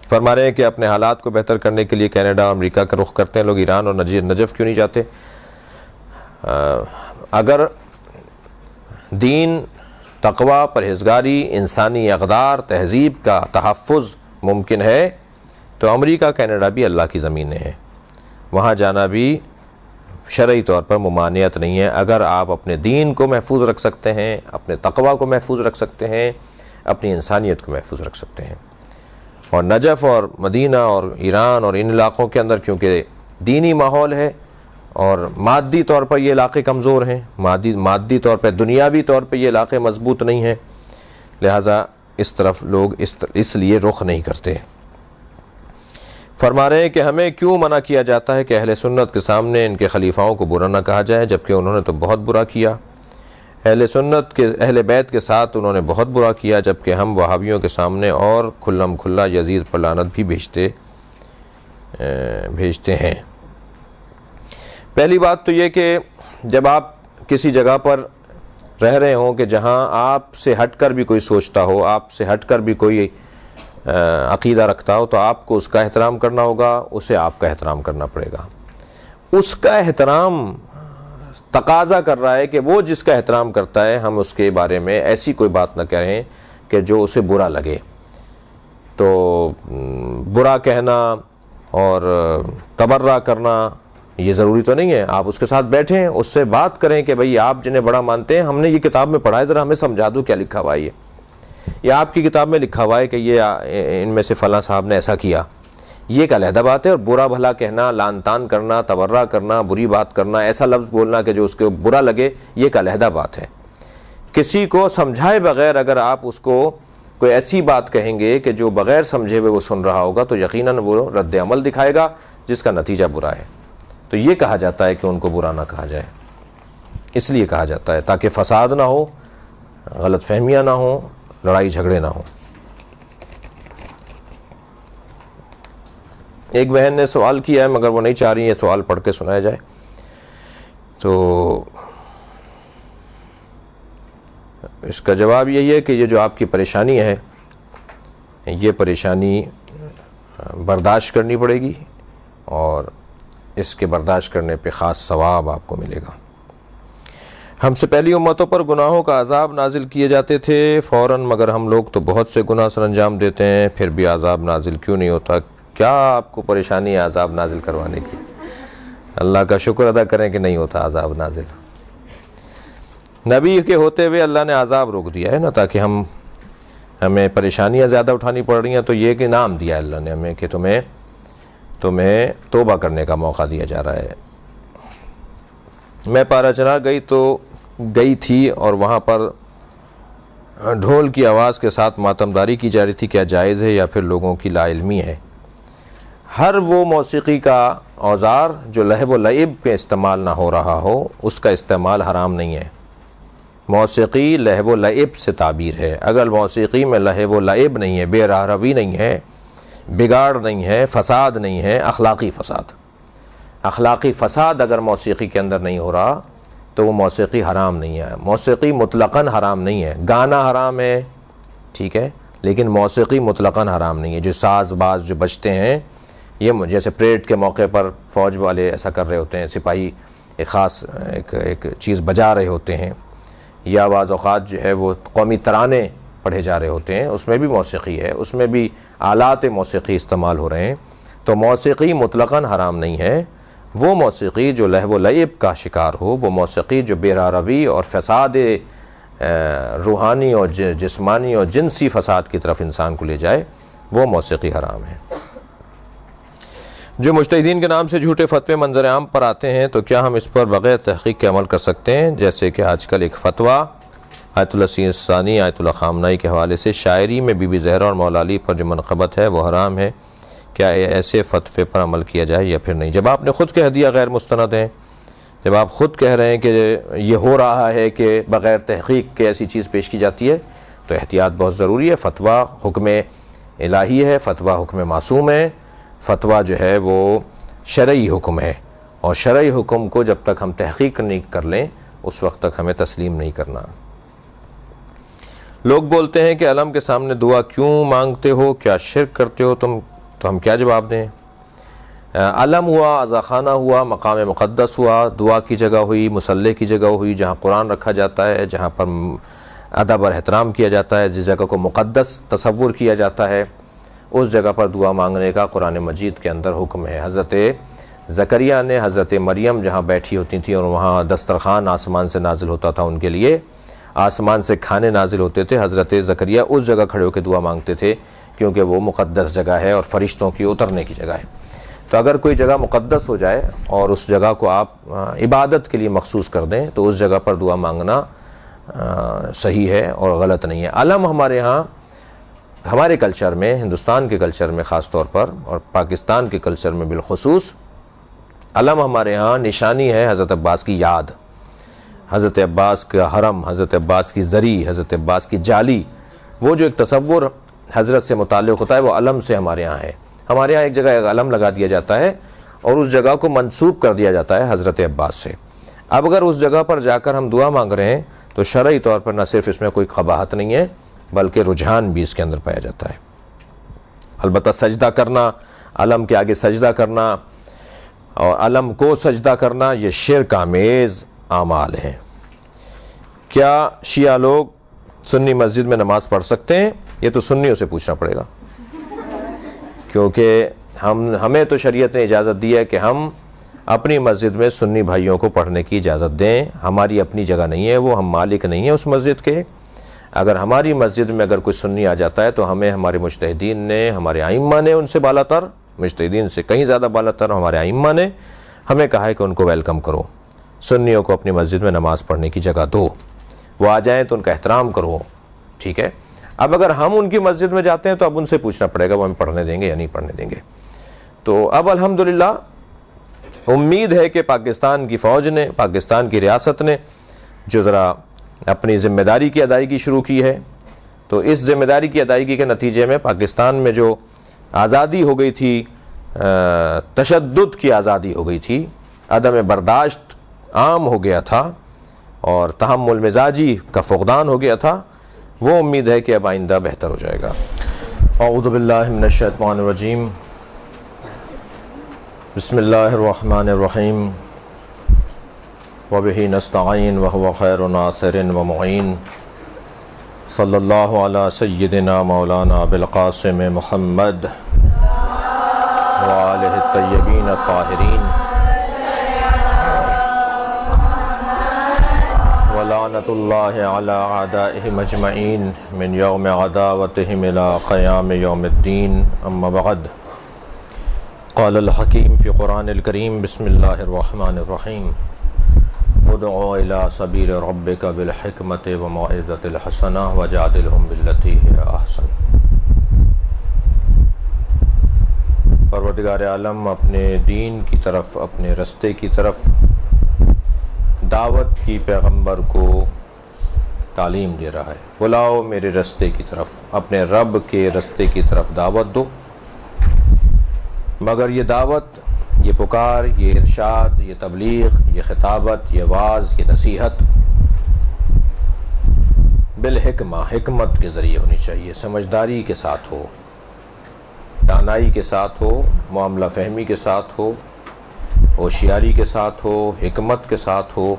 S2: فرما رہے ہیں کہ اپنے حالات کو بہتر کرنے کے لیے کینیڈا اور امریکہ کا رخ کرتے ہیں لوگ, ایران اور نجف کیوں نہیں جاتے؟ اگر دین, تقوی, پرہیزگاری, انسانی اقدار, تہذیب کا تحفظ ممکن ہے تو امریکہ, کینیڈا بھی اللہ کی زمینیں ہیں, وہاں جانا بھی شرعی طور پر ممانعت نہیں ہے. اگر آپ اپنے دین کو محفوظ رکھ سکتے ہیں, اپنے تقوی کو محفوظ رکھ سکتے ہیں, اپنی انسانیت کو محفوظ رکھ سکتے ہیں. اور نجف اور مدینہ اور ایران اور ان علاقوں کے اندر کیونکہ دینی ماحول ہے اور مادی طور پر یہ علاقے کمزور ہیں, مادی طور پہ, دنیاوی طور پہ یہ علاقے مضبوط نہیں ہیں, لہٰذا اس طرف لوگ اس لیے رخ نہیں کرتے. فرما رہے ہیں کہ ہمیں کیوں منع کیا جاتا ہے کہ اہل سنت کے سامنے ان کے خلیفاؤں کو برا نہ کہا جائے, جبکہ انہوں نے تو بہت برا کیا. اہل سنت کے, اہل بیت کے ساتھ انہوں نے بہت برا کیا, جبکہ ہم وہابیوں کے سامنے اور کھلم کھلا یزید پر لعنت بھی بھیجتے ہیں. پہلی بات تو یہ کہ جب آپ کسی جگہ پر رہ رہے ہوں کہ جہاں آپ سے ہٹ کر بھی کوئی سوچتا ہو, آپ سے ہٹ کر بھی کوئی عقیدہ رکھتا ہو, تو آپ کو اس کا احترام کرنا ہوگا, اسے آپ کا احترام کرنا پڑے گا. اس کا احترام تقاضا کر رہا ہے کہ وہ جس کا احترام کرتا ہے ہم اس کے بارے میں ایسی کوئی بات نہ کہیں کہ جو اسے برا لگے. تو برا کہنا اور تبرہ کرنا یہ ضروری تو نہیں ہے. آپ اس کے ساتھ بیٹھیں, اس سے بات کریں کہ بھئی آپ جنہیں بڑا مانتے ہیں, ہم نے یہ کتاب میں پڑھا ہے, ذرا ہمیں سمجھا دو کیا لکھا ہوا ہے, یا آپ کی کتاب میں لکھا ہوا ہے کہ یہ ان میں سے فلاں صاحب نے ایسا کیا. یہ ایک علیحدہ بات ہے. اور برا بھلا کہنا, لعن طعن کرنا, تبرہ کرنا, بری بات کرنا, ایسا لفظ بولنا کہ جو اس کو برا لگے, یہ ایک علیحدہ بات ہے. کسی کو سمجھائے بغیر اگر آپ اس کو کوئی ایسی بات کہیں گے کہ جو بغیر سمجھے ہوئے وہ سن رہا ہوگا تو یقیناً وہ رد عمل دکھائے گا جس کا نتیجہ برا ہے. تو یہ کہا جاتا ہے کہ ان کو برا نہ کہا جائے, اس لیے کہا جاتا ہے تاکہ فساد نہ ہو, غلط فہمیاں نہ ہوں, لڑائی جھگڑے نہ ہوں. ایک بہن نے سوال کیا ہے مگر وہ نہیں چاہ رہی ہے سوال پڑھ کے سنایا جائے, تو اس کا جواب یہی ہے کہ یہ جو آپ کی پریشانی ہے یہ پریشانی برداشت کرنی پڑے گی, اور اس کے برداشت کرنے پہ خاص ثواب آپ کو ملے گا. ہم سے پہلی امتوں پر گناہوں کا عذاب نازل کیے جاتے تھے فوراً, مگر ہم لوگ تو بہت سے گناہ سر انجام دیتے ہیں, پھر بھی عذاب نازل کیوں نہیں ہوتا؟ کیا آپ کو پریشانی ہے عذاب نازل کروانے کی؟ اللہ کا شکر ادا کریں کہ نہیں ہوتا عذاب نازل. نبی کے ہوتے ہوئے اللہ نے عذاب روک دیا ہے نا, تاکہ ہمیں پریشانیاں زیادہ اٹھانی پڑ رہی ہیں تو یہ کہ انعام دیا اللہ نے ہمیں کہ تمہیں توبہ کرنے کا موقع دیا جا رہا ہے. میں پارا چلا گئی تو گئی تھی اور وہاں پر ڈھول کی آواز کے ساتھ ماتمداری کی جا رہی تھی، کیا جائز ہے یا پھر لوگوں کی لا علمی ہے؟ ہر وہ موسیقی کا اوزار جو لہو و لعب پہ استعمال نہ ہو رہا ہو اس کا استعمال حرام نہیں ہے۔ موسیقی لہو و لعب سے تعبیر ہے۔ اگر موسیقی میں لہو و لعب نہیں ہے، بے راہ روی نہیں ہے، بگاڑ نہیں ہے، فساد نہیں ہے، اخلاقی فساد اگر موسیقی کے اندر نہیں ہو رہا تو وہ موسیقی حرام نہیں ہے۔ موسیقی مطلقاً حرام نہیں ہے، گانا حرام ہے، ٹھیک ہے، لیکن موسیقی مطلقاً حرام نہیں ہے۔ جو ساز باز جو بجتے ہیں، یہ جیسے پریڈ کے موقع پر فوج والے ایسا کر رہے ہوتے ہیں، سپاہی ایک خاص ایک چیز بجا رہے ہوتے ہیں، یا بعض اوقات جو ہے وہ قومی ترانے پڑھے جا رہے ہوتے ہیں، اس میں بھی موسیقی ہے، اس میں بھی آلات موسیقی استعمال ہو رہے ہیں۔ تو موسیقی مطلقاً حرام نہیں ہے۔ وہ موسیقی جو لہو و لعب کا شکار ہو، وہ موسیقی جو بے راہ روی اور فساد روحانی اور جسمانی اور جنسی فساد کی طرف انسان کو لے جائے، وہ موسیقی حرام ہے۔ جو مجتہدین کے نام سے جھوٹے فتوے منظر عام پر آتے ہیں تو کیا ہم اس پر بغیر تحقیق کے عمل کر سکتے ہیں؟ جیسے کہ آج کل ایک فتویٰ آیت اللہ ثانی آیت اللہ خامنائی کے حوالے سے شاعری میں بی بی زہرا اور مولا علی پر جو منقبت ہے وہ حرام ہے، کیا ایسے فتوے پر عمل کیا جائے یا پھر نہیں؟ جب آپ نے خود کہہ دیا غیر مستند ہیں، جب آپ خود کہہ رہے ہیں کہ یہ ہو رہا ہے کہ بغیر تحقیق کے ایسی چیز پیش کی جاتی ہے تو احتیاط بہت ضروری ہے۔ فتویٰ حکم الہی ہے، فتویٰ حکم معصوم ہے، فتویٰ جو ہے وہ شرعی حکم ہے، اور شرعی حکم کو جب تک ہم تحقیق نہیں کر لیں اس وقت تک ہمیں تسلیم نہیں کرنا۔ لوگ بولتے ہیں کہ علم کے سامنے دعا کیوں مانگتے ہو، کیا شرک کرتے ہو تم؟ تو ہم کیا جواب دیں؟ علم ہوا، عزاخانہ ہوا، مقام مقدس ہوا، دعا کی جگہ ہوئی، مصلی کی جگہ ہوئی، جہاں قرآن رکھا جاتا ہے، جہاں پر ادب اور احترام کیا جاتا ہے، جس جگہ کو مقدس تصور کیا جاتا ہے، اس جگہ پر دعا مانگنے کا قرآن مجید کے اندر حکم ہے۔ حضرت زکریا نے حضرت مریم جہاں بیٹھی ہوتی تھیں اور وہاں دسترخوان آسمان سے نازل ہوتا تھا ان کے لیے، آسمان سے کھانے نازل ہوتے تھے، حضرت زکریا اس جگہ کھڑے ہو کے دعا مانگتے تھے کیونکہ وہ مقدس جگہ ہے اور فرشتوں کی اترنے کی جگہ ہے۔ تو اگر کوئی جگہ مقدس ہو جائے اور اس جگہ کو آپ عبادت کے لیے مخصوص کر دیں تو اس جگہ پر دعا مانگنا صحیح ہے اور غلط نہیں ہے۔ علم ہمارے ہاں، ہمارے کلچر میں، ہندوستان کے کلچر میں خاص طور پر اور پاکستان کے کلچر میں بالخصوص، علم ہمارے ہاں نشانی ہے حضرت عباس کی یاد، حضرت عباس کا حرم، حضرت عباس کی زری، حضرت عباس کی جالی، وہ جو ایک تصور حضرت سے متعلق ہوتا ہے وہ علم سے ہمارے ہاں ہے۔ ہمارے ہاں ایک جگہ ایک علم لگا دیا جاتا ہے اور اس جگہ کو منسوب کر دیا جاتا ہے حضرت عباس سے۔ اب اگر اس جگہ پر جا کر ہم دعا مانگ رہے ہیں تو شرعی طور پر نہ صرف اس میں کوئی قباحت نہیں ہے بلکہ رجحان بھی اس کے اندر پایا جاتا ہے۔ البتہ سجدہ کرنا، علم کے آگے سجدہ کرنا اور علم کو سجدہ کرنا، یہ شرک آمیز اعمال ہیں۔ کیا شیعہ لوگ سنی مسجد میں نماز پڑھ سکتے ہیں؟ یہ تو سنیوں سے پوچھنا پڑے گا، کیونکہ ہمیں تو شریعت نے اجازت دی ہے کہ ہم اپنی مسجد میں سنی بھائیوں کو پڑھنے کی اجازت دیں۔ ہماری اپنی جگہ نہیں ہے، وہ ہم مالک نہیں ہیں اس مسجد کے۔ اگر ہماری مسجد میں اگر کوئی سنی آ جاتا ہے تو ہمیں ہمارے مجتہدین نے، ہمارے ائمہ نے، ان سے بالا تر، مجتہدین سے کہیں زیادہ بالا تر ہمارے ائمہ نے ہمیں کہا ہے کہ ان کو ویلکم کرو، سنیوں کو اپنی مسجد میں نماز پڑھنے کی جگہ دو، وہ آ جائیں تو ان کا احترام کرو، ٹھیک ہے۔ اب اگر ہم ان کی مسجد میں جاتے ہیں تو اب ان سے پوچھنا پڑے گا وہ ہمیں پڑھنے دیں گے یا نہیں پڑھنے دیں گے۔ تو اب الحمدللہ امید ہے کہ پاکستان کی فوج نے، پاکستان کی ریاست نے جو ذرا اپنی ذمہ داری کی ادائیگی شروع کی ہے، تو اس ذمہ داری کی ادائیگی کے نتیجے میں پاکستان میں جو آزادی ہو گئی تھی، تشدد کی آزادی ہو گئی تھی، عدم برداشت عام ہو گیا تھا اور تحمل مزاجی کا فقدان ہو گیا تھا، وہ امید ہے کہ اب آئندہ بہتر ہو جائے گا۔ اعوذ باللہ من الشیطان الرجیم، بسم اللہ الرحمن الرحیم، وبہ نستعین وہو خیر ناصر ومعین، صلی اللہ علی سیدنا مولانا بالقاسم محمد وآلہ الطیبین الطاہرین ولعنۃ اللہ علی اعدائہم اجمعین من یوم عداوتہم الی قیام یوم الدین، اما بعد۔ قال الحکیم فی قرآن الکریم، بسم اللہ الرحمن الرحیم، ادعو الی سبیل ربک بالحکمت وموعظۃ الحسنہ وجادلہم باللتی ہی احسن۔ پروردگار عالم اپنے دین کی طرف، اپنے رستے کی طرف دعوت کی پیغمبر کو تعلیم دے رہا ہے۔ بلاؤ میرے رستے کی طرف، اپنے رب کے رستے کی طرف دعوت دو، مگر یہ دعوت، یہ پکار، یہ ارشاد، یہ تبلیغ، یہ خطابت، یہ واعظ، یہ نصیحت بالحکمہ، حکمت کے ذریعے ہونی چاہیے، سمجھداری کے ساتھ ہو، دانائی کے ساتھ ہو، معاملہ فہمی کے ساتھ ہو، ہوشیاری کے ساتھ ہو، حکمت کے ساتھ ہو،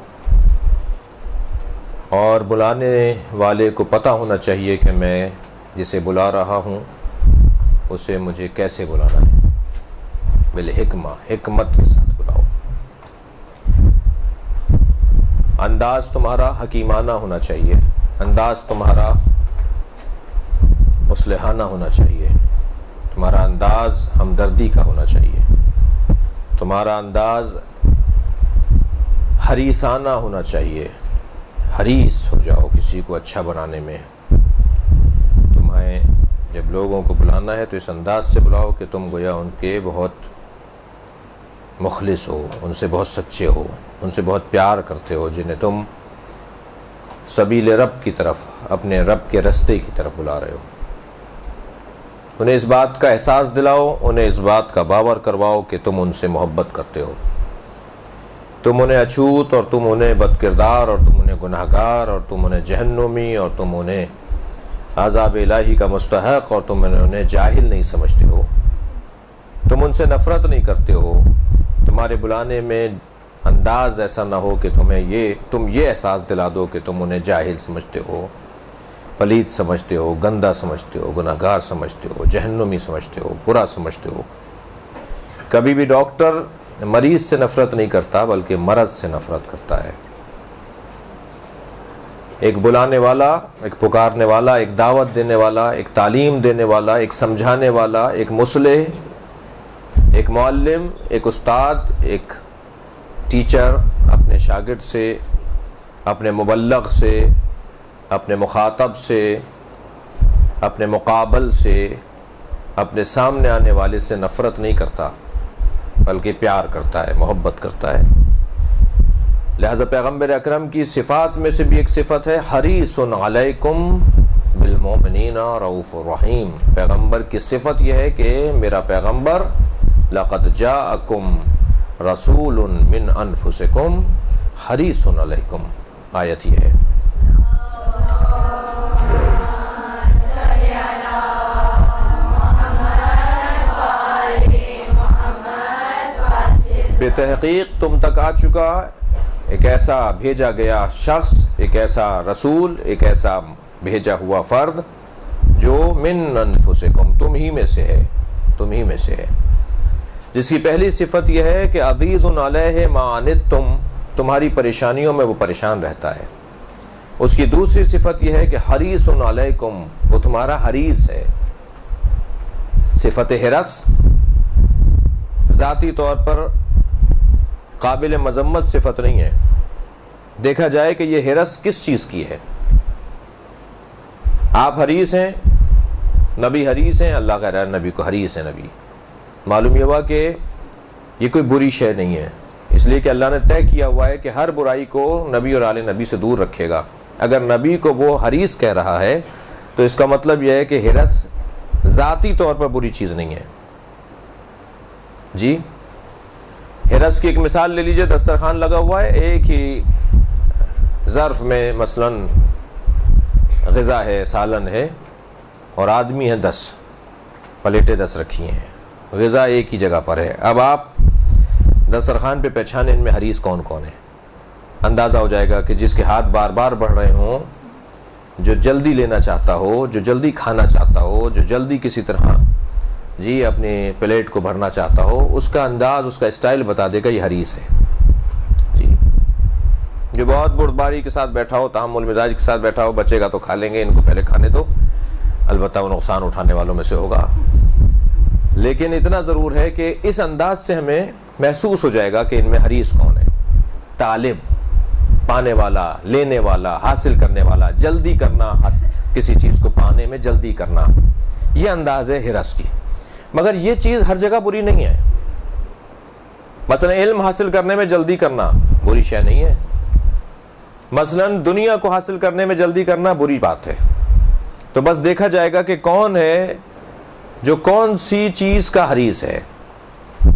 S2: اور بلانے والے کو پتہ ہونا چاہیے کہ میں جسے بلا رہا ہوں اسے مجھے کیسے بلانا ہے۔ بالحکمہ، حکمت کے ساتھ بلاؤ۔ انداز تمہارا حکیمانہ ہونا چاہیے، انداز تمہارا مصلحانہ ہونا چاہیے، تمہارا انداز ہمدردی کا ہونا چاہیے، تمہارا انداز حریصانہ ہونا چاہیے۔ حریص ہو جاؤ کسی کو اچھا بنانے میں۔ تمہیں جب لوگوں کو بلانا ہے تو اس انداز سے بلاؤ کہ تم گویا ان کے بہت مخلص ہو، ان سے بہت سچے ہو، ان سے بہت پیار کرتے ہو، جنہیں تم سبیل رب کی طرف، اپنے رب کے رستے کی طرف بلا رہے ہو۔ انہیں اس بات کا احساس دلاؤ، انہیں اس بات کا باور کرواؤ کہ تم ان سے محبت کرتے ہو، تم انہیں اچھوت اور تم انہیں بد کردار اور تم انہیں گناہگار اور تم انہیں جہنمی اور تم انہیں عذاب الہی کا مستحق اور تم انہیں جاہل نہیں سمجھتے ہو، تم ان سے نفرت نہیں کرتے ہو۔ تمہارے بلانے میں انداز ایسا نہ ہو کہ تم یہ احساس دلا دو کہ تم انہیں جاہل سمجھتے ہو، پلید سمجھتے ہو، گندہ سمجھتے ہو، گناہگار سمجھتے ہو، جہنمی سمجھتے ہو، برا سمجھتے ہو۔ کبھی بھی ڈاکٹر مریض سے نفرت نہیں کرتا بلکہ مرض سے نفرت کرتا ہے۔ ایک بلانے والا، ایک پکارنے والا، ایک دعوت دینے والا، ایک تعلیم دینے والا، ایک سمجھانے والا، ایک مصلح، ایک معلم، ایک استاد، ایک ٹیچر اپنے شاگرد سے، اپنے مبلغ سے، اپنے مخاطب سے، اپنے مقابل سے، اپنے سامنے آنے والے سے نفرت نہیں کرتا بلکہ پیار کرتا ہے، محبت کرتا ہے۔ لہذا پیغمبر اکرم کی صفات میں سے بھی ایک صفت ہے حریص علیکم بالمؤمنین رؤوف الرحیم۔ پیغمبر کی صفت یہ ہے کہ میرا پیغمبر لقد جاءکم رسول من انفسکم حریص علیکم، آیت یہ ہے۔ بے تحقیق تم تک آ چکا ایک ایسا بھیجا گیا شخص، ایک ایسا رسول، ایک ایسا بھیجا ہوا فرد جو من انفسکم، تم ہی میں سے ہے، تم ہی میں سے ہے، جس کی پہلی صفت یہ ہے کہ عزیز علیہ ما عنتم، تمہاری پریشانیوں میں وہ پریشان رہتا ہے۔ اس کی دوسری صفت یہ ہے کہ حریص علیکم، وہ تمہارا حریص ہے۔ صفت حرص ذاتی طور پر قابل مذمت صفت نہیں ہے، دیکھا جائے کہ یہ حرص کس چیز کی ہے۔ آپ حریص ہیں، نبی حریص ہیں، اللہ کہہ رہا ہے نبی کو حریص ہے۔ نبی معلوم یہ ہوا کہ یہ کوئی بری شے نہیں ہے، اس لیے کہ اللہ نے طے کیا ہوا ہے کہ ہر برائی کو نبی اور آل نبی سے دور رکھے گا۔ اگر نبی کو وہ حریص کہہ رہا ہے تو اس کا مطلب یہ ہے کہ حرص ذاتی طور پر بری چیز نہیں ہے۔ جی حرص کی ایک مثال لے لیجئے، دسترخوان لگا ہوا ہے، ایک ہی ظرف میں مثلا غذا ہے، سالن ہے، اور آدمی ہیں 10، پلیٹیں 10 رکھی ہیں، غذا ایک ہی جگہ پر ہے۔ اب آپ دسترخوان پہ پہچانے ان میں حریص کون کون ہے، اندازہ ہو جائے گا کہ جس کے ہاتھ بار بار بڑھ رہے ہوں، جو جلدی لینا چاہتا ہو، جو جلدی کھانا چاہتا ہو، جو جلدی کسی طرح جی اپنی پلیٹ کو بھرنا چاہتا ہو، اس کا انداز، اس کا اسٹائل بتا دے گا یہ حریص ہے۔ جی جو بہت بردباری کے ساتھ بیٹھا ہو، تحمل مزاج کے ساتھ بیٹھا ہو، بچے گا تو کھا لیں گے، ان کو پہلے کھانے دو، البتہ وہ نقصان اٹھانے والوں میں سے ہوگا۔ لیکن اتنا ضرور ہے کہ اس انداز سے ہمیں محسوس ہو جائے گا کہ ان میں حریص کون ہے۔ طالب، پانے والا، لینے والا، حاصل کرنے والا، جلدی کرنا، کسی چیز کو پانے میں جلدی کرنا، یہ انداز ہے ہرس کی. مگر یہ چیز ہر جگہ بری نہیں ہے. مثلا علم حاصل کرنے میں جلدی کرنا بری شے نہیں ہے. مثلا دنیا کو حاصل کرنے میں جلدی کرنا بری بات ہے. تو بس دیکھا جائے گا کہ کون ہے جو کون سی چیز کا حریص ہے.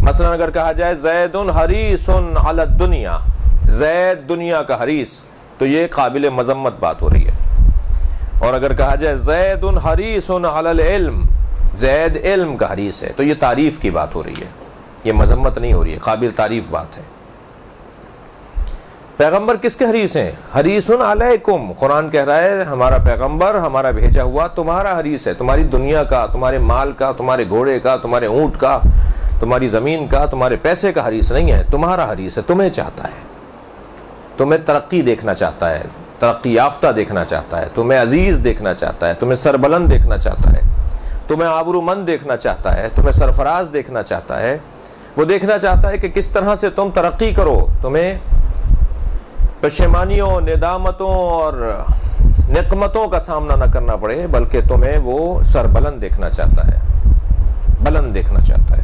S2: مثلا اگر کہا جائے زید حریص علی الدنیا، زید دنیا کا حریص، تو یہ قابل مذمت بات ہو رہی ہے. اور اگر کہا جائے زید حریص علی العلم، زید علم کا حریص ہے، تو یہ تعریف کی بات ہو رہی ہے، یہ مذمت نہیں ہو رہی ہے، قابل تعریف بات ہے. پیغمبر کس کے حریص ہیں؟ حریص علیکم. قرآن کہہ رہا ہے ہمارا پیغمبر، ہمارا بھیجا ہوا تمہارا حریص ہے. تمہاری دنیا کا، تمہارے مال کا، تمہارے گھوڑے کا، تمہارے اونٹ کا، تمہاری زمین کا، تمہارے پیسے کا حریص نہیں ہے، تمہارا حریص ہے. تمہیں چاہتا ہے، تمہیں ترقی دیکھنا چاہتا ہے، ترقی یافتہ دیکھنا چاہتا ہے، تمہیں عزیز دیکھنا چاہتا ہے، تمہیں سربلند دیکھنا چاہتا ہے، تمہیں آبرومند دیکھنا چاہتا ہے، تمہیں سرفراز دیکھنا چاہتا ہے. وہ دیکھنا چاہتا ہے کہ کس طرح سے تم ترقی کرو، تمہیں پشیمانیوں، ندامتوں اور نقمتوں کا سامنا نہ کرنا پڑے، بلکہ تمہیں وہ سربلند دیکھنا چاہتا ہے، بلند دیکھنا چاہتا ہے.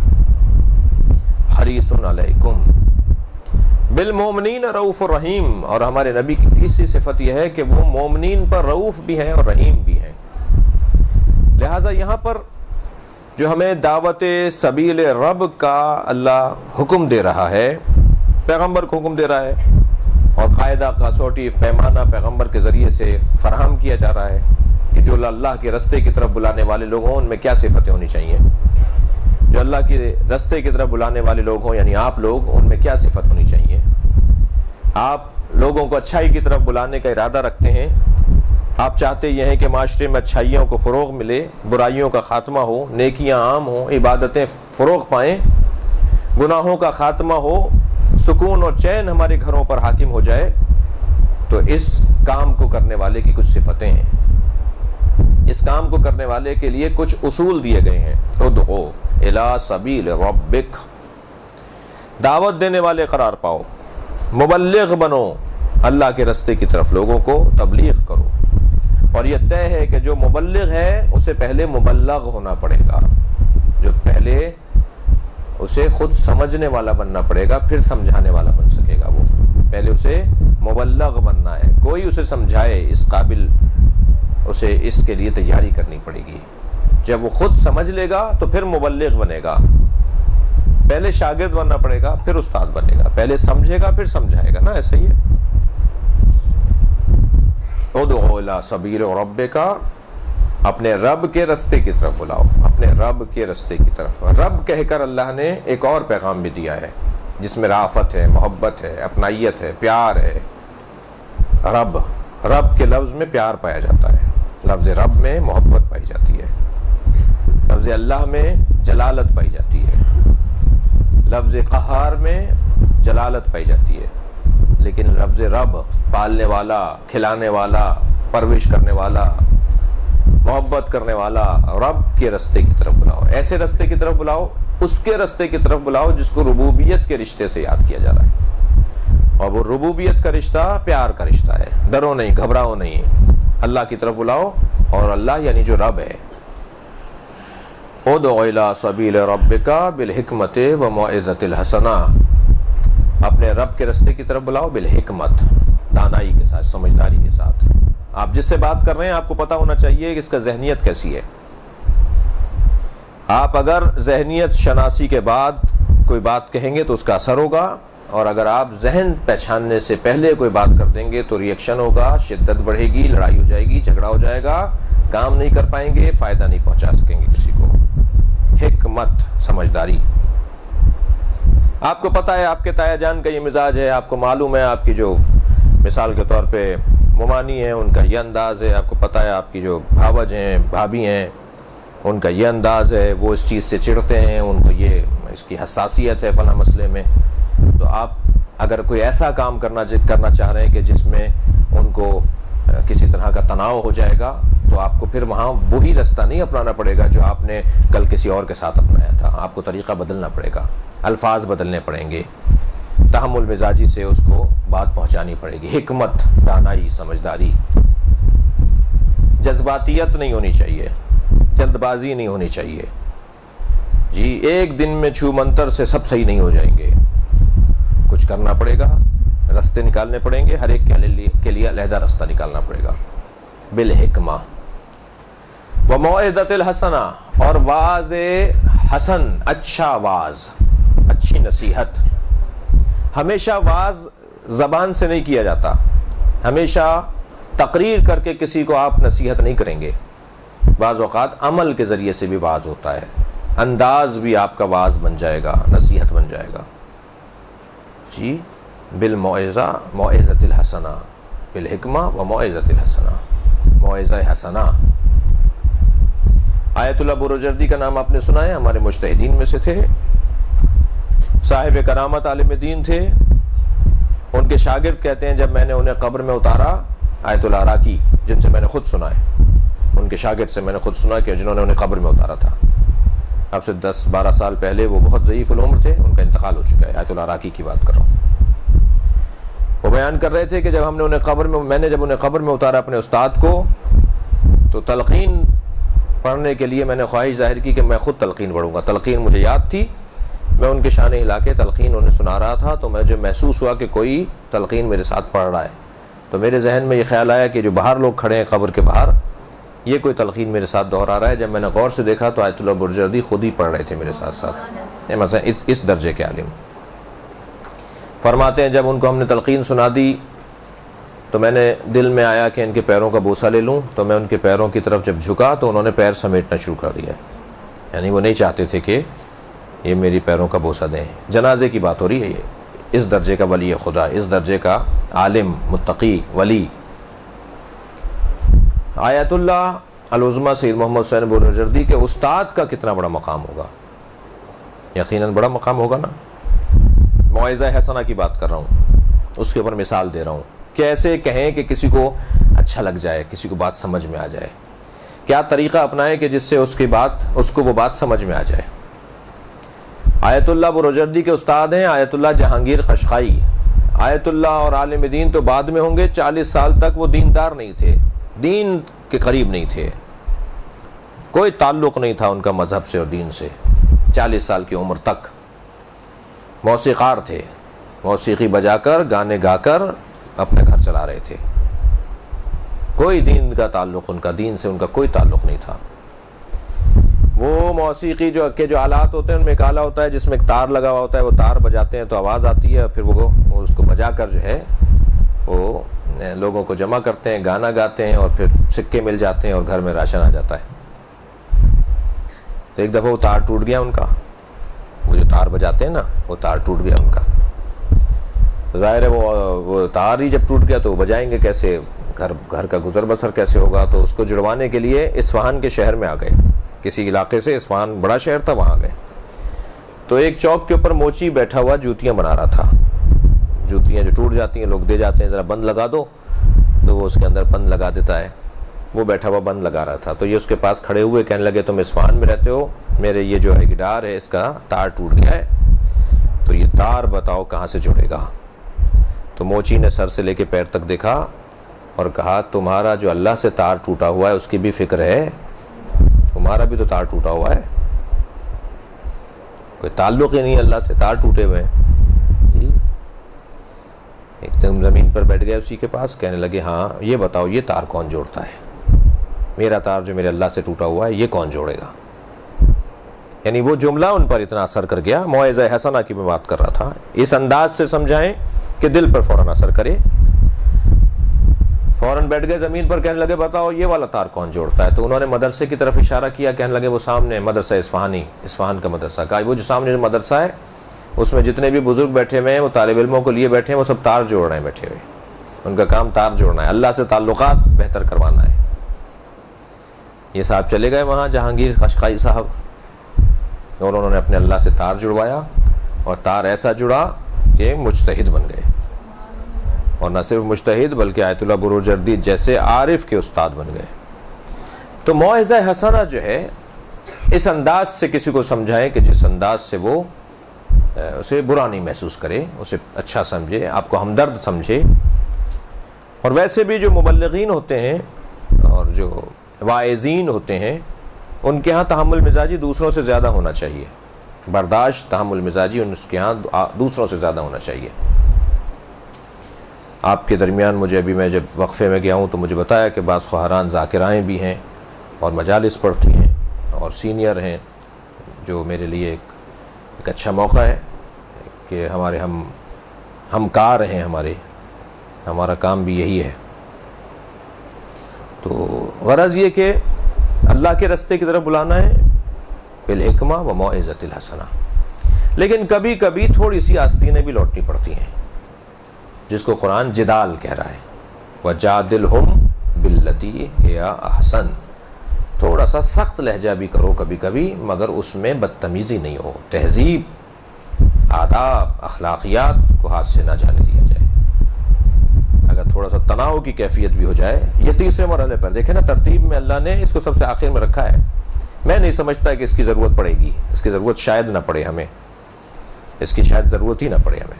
S2: حریص علیکم بالمومنین رؤوف الرحیم. اور ہمارے نبی کی تیسری صفت یہ ہے کہ وہ مومنین پر رؤوف بھی ہیں اور رحیم بھی ہیں. لہٰذا یہاں پر جو ہمیں دعوت سبیل رب کا اللہ حکم دے رہا ہے، پیغمبر کو حکم دے رہا ہے، اور قاعدہ کاسوٹی پیمانہ پیغمبر کے ذریعے سے فراہم کیا جا رہا ہے کہ جو اللہ کے رستے کی طرف بلانے والے لوگ ہوں ان میں کیا صفتیں ہونی چاہیے. جو اللہ کے رستے کی طرف بلانے والے لوگ ہوں یعنی آپ لوگ، ان میں کیا صفت ہونی چاہیے. آپ لوگوں کو اچھائی کی طرف بلانے کا ارادہ رکھتے ہیں، آپ چاہتے یہ ہیں کہ معاشرے میں اچھائیوں کو فروغ ملے، برائیوں کا خاتمہ ہو، نیکیاں عام ہوں، عبادتیں فروغ پائیں، گناہوں کا خاتمہ ہو، سکون اور چین ہمارے گھروں پر حاکم ہو جائے. تو اس کام کو کرنے والے کی کچھ صفتیں ہیں. اس کام کو کرنے والے کے لیے کچھ اصول دیے گئے ہیں. ادعو الی سبیل ربک، دعوت دینے والے قرار پاؤ، مبلغ بنو، اللہ کے رستے کی طرف لوگوں کو تبلیغ کرو. اور یہ طے ہے کہ جو مبلغ ہے اسے پہلے مبلغ ہونا پڑے گا، جو پہلے اسے خود سمجھنے والا بننا پڑے گا، پھر سمجھانے والا بن سکے گا. وہ پہلے اسے مبلغ بننا ہے، کوئی اسے سمجھائے، اس قابل اسے اس کے لیے تیاری کرنی پڑے گی. جب وہ خود سمجھ لے گا تو پھر مبلغ بنے گا. پہلے شاگرد بننا پڑے گا پھر استاد بنے گا، پہلے سمجھے گا پھر سمجھائے گا نا، ایسا ہی ہے. ادعو الی سبیل ربک، اپنے رب کے رستے کی طرف بلاؤ، اپنے رب کے رستے کی طرف. رب کہہ کر اللہ نے ایک اور پیغام بھی دیا ہے جس میں رافت ہے، محبت ہے، اپنائیت ہے، پیار ہے. رب، رب کے لفظ میں پیار پایا جاتا ہے، لفظ رب میں محبت پائی جاتی ہے، لفظ اللہ میں جلالت پائی جاتی ہے، لفظ قہار میں جلالت پائی جاتی ہے. لیکن لفظ رب، پالنے والا، کھلانے والا، پرورش کرنے والا، محبت کرنے والا، رب کے رستے کی طرف بلاؤ. ایسے رستے کی طرف بلاؤ، اس کے رستے کی طرف بلاؤ جس کو ربوبیت کے رشتے سے یاد کیا جا رہا ہے. اور وہ ربوبیت کا رشتہ پیار کا رشتہ ہے. ڈرو نہیں، گھبراؤ نہیں، اللہ کی طرف بلاؤ. اور اللہ یعنی جو رب ہے. ادعو الی سبیل ربک بالحکمت والموعظۃ الحسنہ، اپنے رب کے رستے کی طرف بلاؤ بالحکمت، دانائی کے ساتھ، سمجھداری کے ساتھ. آپ جس سے بات کر رہے ہیں آپ کو پتا ہونا چاہیے کہ اس کا ذہنیت کیسی ہے. آپ اگر ذہنیت شناسی کے بعد کوئی بات کہیں گے تو اس کا اثر ہوگا، اور اگر آپ ذہن پہچاننے سے پہلے کوئی بات کر دیں گے تو ریئیکشن ہوگا، شدت بڑھے گی، لڑائی ہو جائے گی، جھگڑا ہو جائے گا، کام نہیں کر پائیں گے، فائدہ نہیں پہنچا سکیں گے کسی کو. حکمت، سمجھداری. آپ کو پتا ہے آپ کے تایا جان کا یہ مزاج ہے، آپ کو معلوم ہے آپ کی جو مثال کے طور پہ ممانی ہیں ان کا یہ انداز ہے، آپ کو پتہ ہے آپ کی جو بھاوج ہیں، بھابھی ہیں، ان کا یہ انداز ہے، وہ اس چیز سے چڑھتے ہیں، ان کو یہ اس کی حساسیت ہے فلاں مسئلے میں. تو آپ اگر کوئی ایسا کام کرنا چاہ رہے ہیں کہ جس میں ان کو کسی طرح کا تناؤ ہو جائے گا، تو آپ کو پھر وہاں وہی رستہ نہیں اپنانا پڑے گا جو آپ نے کل کسی اور کے ساتھ اپنایا تھا. آپ کو طریقہ بدلنا پڑے گا، الفاظ بدلنے پڑیں گے، تحمل مزاجی سے اس کو بات پہنچانی پڑے گی، حکمت، دانائی، سمجھداری، جذباتیت نہیں ہونی چاہیے، جلد بازی نہیں ہونی چاہیے جی۔ ایک دن میں چھو منتر سے سب صحیح نہیں ہو جائیں گے، کچھ کرنا پڑے گا، رستے نکالنے پڑیں گے، ہر ایک کے لیے علیحدہ رستہ نکالنا پڑے گا۔ بالحکمہ وموعظۃ الحسنہ، اور واعظ حسن، اچھا واعظ، اچھی نصیحت۔ ہمیشہ واعظ زبان سے نہیں کیا جاتا، ہمیشہ تقریر کر کے کسی کو آپ نصیحت نہیں کریں گے، بعض اوقات عمل کے ذریعے سے بھی واعظ ہوتا ہے، انداز بھی آپ کا واعظ بن جائے گا، نصیحت بن جائے گا جی۔ بالموعظہ، موعظۃ الحسنہ، بالحکمہ وموعظۃ الحسنہ، موعظہ حسنہ۔ آیت اللہ بروجردی کا نام آپ نے سنا ہے، ہمارے مجتہدین میں سے تھے، صاحب کرامت عالم دین تھے۔ ان کے شاگرد کہتے ہیں جب میں نے انہیں قبر میں اتارا، آیت اللہ عراقی جن سے میں نے خود سنا ہے، ان کے شاگرد سے میں نے خود سنا کہ جنہوں نے انہیں قبر میں اتارا تھا، اب سے 10-12 سال پہلے، وہ بہت ضعیف العمر تھے، ان کا انتقال ہو چکا ہے، آیت اللہ عراقی کی بات کر رہا ہوں۔ وہ بیان کر رہے تھے کہ جب میں نے جب انہیں قبر میں اتارا اپنے استاد کو، تو تلقین پڑھنے کے لیے میں نے خواہش ظاہر کی کہ میں خود تلقین پڑھوں گا۔ تلقین مجھے یاد تھی، میں ان کے شانے ہلا کے تلقین انہیں سنا رہا تھا، تو مجھے محسوس ہوا کہ کوئی تلقین میرے ساتھ پڑھ رہا ہے، تو میرے ذہن میں یہ خیال آیا کہ جو باہر لوگ کھڑے ہیں قبر کے باہر، یہ کوئی تلقین میرے ساتھ دہرا رہا ہے۔ جب میں نے غور سے دیکھا تو آیت اللہ بروجردی خود ہی پڑھ رہے تھے میرے ساتھ ساتھ، مثلا اس درجے کے عالم۔ فرماتے ہیں جب ان کو ہم نے تلقین سنا دی تو میں نے دل میں آیا کہ ان کے پیروں کا بوسہ لے لوں، تو میں ان کے پیروں کی طرف جب جھکا تو انہوں نے پیر سمیٹنا شروع کر دیا، یعنی وہ نہیں چاہتے تھے کہ یہ میری پیروں کا بوسہ دیں۔ جنازے کی بات ہو رہی ہے، یہ اس درجے کا ولی خدا، اس درجے کا عالم، متقی، ولی۔ آیت اللہ العظمیٰ سید محمد حسین بروجردی کے استاد کا کتنا بڑا مقام ہوگا، یقیناً بڑا مقام ہوگا نا۔ موعظہ حسنہ کی بات کر رہا ہوں، اس کے اوپر مثال دے رہا ہوں، کیسے کہیں کہ کسی کو اچھا لگ جائے، کسی کو بات سمجھ میں آ جائے، کیا طریقہ اپنائیں کہ جس سے اس کو وہ بات سمجھ میں آ جائے۔ آیت اللہ بروجردی کے استاد ہیں آیت اللہ جہانگیر قشقائی۔ آیت اللہ اور عالم دین تو بعد میں ہوں گے، 40 سال تک وہ دیندار نہیں تھے، دین کے قریب نہیں تھے، کوئی تعلق نہیں تھا ان کا مذہب سے اور دین سے، 40 سال کی عمر تک موسیقار تھے، موسیقی بجا کر، گانے گا کر اپنے گھر چلا رہے تھے، کوئی دین کا تعلق ان کا، دین سے ان کا کوئی تعلق نہیں تھا۔ وہ موسیقی جو آلات ہوتے ہیں ان میں ایک آلہ ہوتا ہے جس میں ایک تار لگا ہوا ہوتا ہے، وہ تار بجاتے ہیں تو آواز آتی ہے، پھر وہ اس کو بجا کر جو ہے وہ لوگوں کو جمع کرتے ہیں، گانا گاتے ہیں، اور پھر سکے مل جاتے ہیں اور گھر میں راشن آ جاتا ہے۔ تو ایک دفعہ وہ تار ٹوٹ گیا ان کا، وہ جو تار بجاتے ہیں نا، وہ تار ٹوٹ گیا ان کا، ظاہر ہے وہ تار ہی جب ٹوٹ گیا تو وہ بجائیں گے کیسے، گھر کا گزر بسر کیسے ہوگا؟ تو اس کو جڑوانے کے لیے اصفہان کے شہر میں آ گئے، کسی علاقے سے، اصفہان بڑا شہر تھا، وہاں گئے تو ایک چوک کے اوپر موچی بیٹھا ہوا جوتیاں بنا رہا تھا، جوتیاں جو ٹوٹ جاتی ہیں لوگ دے جاتے ہیں، ذرا بند لگا دو، تو وہ اس کے اندر بند لگا دیتا ہے، وہ بیٹھا ہوا بند لگا رہا تھا۔ تو یہ اس کے پاس کھڑے ہوئے کہنے لگے تم اصفہان میں رہتے ہو، میرے یہ جو ہے گٹار ہے اس کا تار ٹوٹ گیا ہے، تو یہ تار بتاؤ کہاں سے جڑے گا؟ تو موچی نے سر سے لے کے پیر تک دیکھا اور کہا تمہارا جو اللہ سے تار ٹوٹا ہوا ہے اس کی بھی فکر ہے، تمہارا بھی تو تار ٹوٹا ہوا ہے، کوئی تعلق ہی نہیں اللہ سے، تار ٹوٹے ہوئے ہیں جی۔ ایک دم زمین پر بیٹھ گئے اسی کے پاس، کہنے لگے ہاں یہ بتاؤ یہ تار کون جوڑتا ہے، میرا تار جو میرے اللہ سے ٹوٹا ہوا ہے یہ کون جوڑے گا؟ یعنی وہ جملہ ان پر اتنا اثر کر گیا، موعظہ حسنہ کی میں بات کر رہا تھا، اس انداز سے سمجھائیں کہ دل پر فوراً اثر کرے۔ فوراً بیٹھ گئے زمین پر، کہنے لگے بتاؤ یہ والا تار کون جوڑتا ہے؟ تو انہوں نے مدرسے کی طرف اشارہ کیا، کہنے لگے وہ سامنے مدرسہ اصفہانی، اصفہان کا مدرسہ، کہا وہ جو سامنے مدرسہ ہے اس میں جتنے بھی بزرگ بیٹھے ہوئے ہیں وہ طالب علموں کو لیے بیٹھے ہیں، وہ سب تار جوڑ رہے ہیں بیٹھے ہوئے، ان کا کام تار جوڑنا ہے، اللہ سے تعلقات بہتر کروانا ہے۔ یہ صاحب چلے گئے وہاں جہانگیر قشقائی صاحب، اور انہوں نے اپنے اللہ سے تار جڑوایا، اور تار ایسا جڑا کہ مجتہد بن گئے، اور نہ صرف مجتہد بلکہ آیت اللہ بروجردی جیسے عارف کے استاد بن گئے۔ تو موعظہ حسنہ جو ہے اس انداز سے کسی کو سمجھائیں کہ جس انداز سے وہ اسے برا نہیں محسوس کرے، اسے اچھا سمجھے، آپ کو ہمدرد سمجھے۔ اور ویسے بھی جو مبلغین ہوتے ہیں اور جو واعظین ہوتے ہیں ان کے ہاں تحمل مزاجی دوسروں سے زیادہ ہونا چاہیے، برداشت تحمل مزاجی ان کے ہاں دوسروں سے زیادہ ہونا چاہیے۔ آپ کے درمیان مجھے ابھی میں جب وقفے میں گیا ہوں تو مجھے بتایا کہ بعض خواہران ذاکرائیں بھی ہیں اور مجالس پڑھتی ہیں اور سینئر ہیں، جو میرے لیے ایک اچھا موقع ہے کہ ہمارے ہم کار ہیں، ہمارا کام بھی یہی ہے۔ تو غرض یہ کہ اللہ کے راستے کی طرف بلانا ہے بالحکمہ و موعظۃ الحسنہ، لیکن کبھی کبھی تھوڑی سی آستینیں بھی لوٹنی پڑتی ہیں، جس کو قرآن جدال کہہ رہا ہے، وَجَادِلْهُمْ بِالَّتِي هِيَ أَحْسَنُ، تھوڑا سا سخت لہجہ بھی کرو کبھی کبھی، مگر اس میں بدتمیزی نہیں ہو، تہذیب، آداب، اخلاقیات کو ہاتھ سے نہ جانے دیا جائے۔ اگر تھوڑا سا تناؤ کی کیفیت بھی ہو جائے، یہ تیسرے مرحلے پر دیکھیں نا، ترتیب میں اللہ نے اس کو سب سے آخر میں رکھا ہے۔ میں نہیں سمجھتا کہ اس کی ضرورت پڑے گی، اس کی ضرورت شاید نہ پڑے ہمیں، اس کی شاید ضرورت ہی نہ پڑے ہمیں۔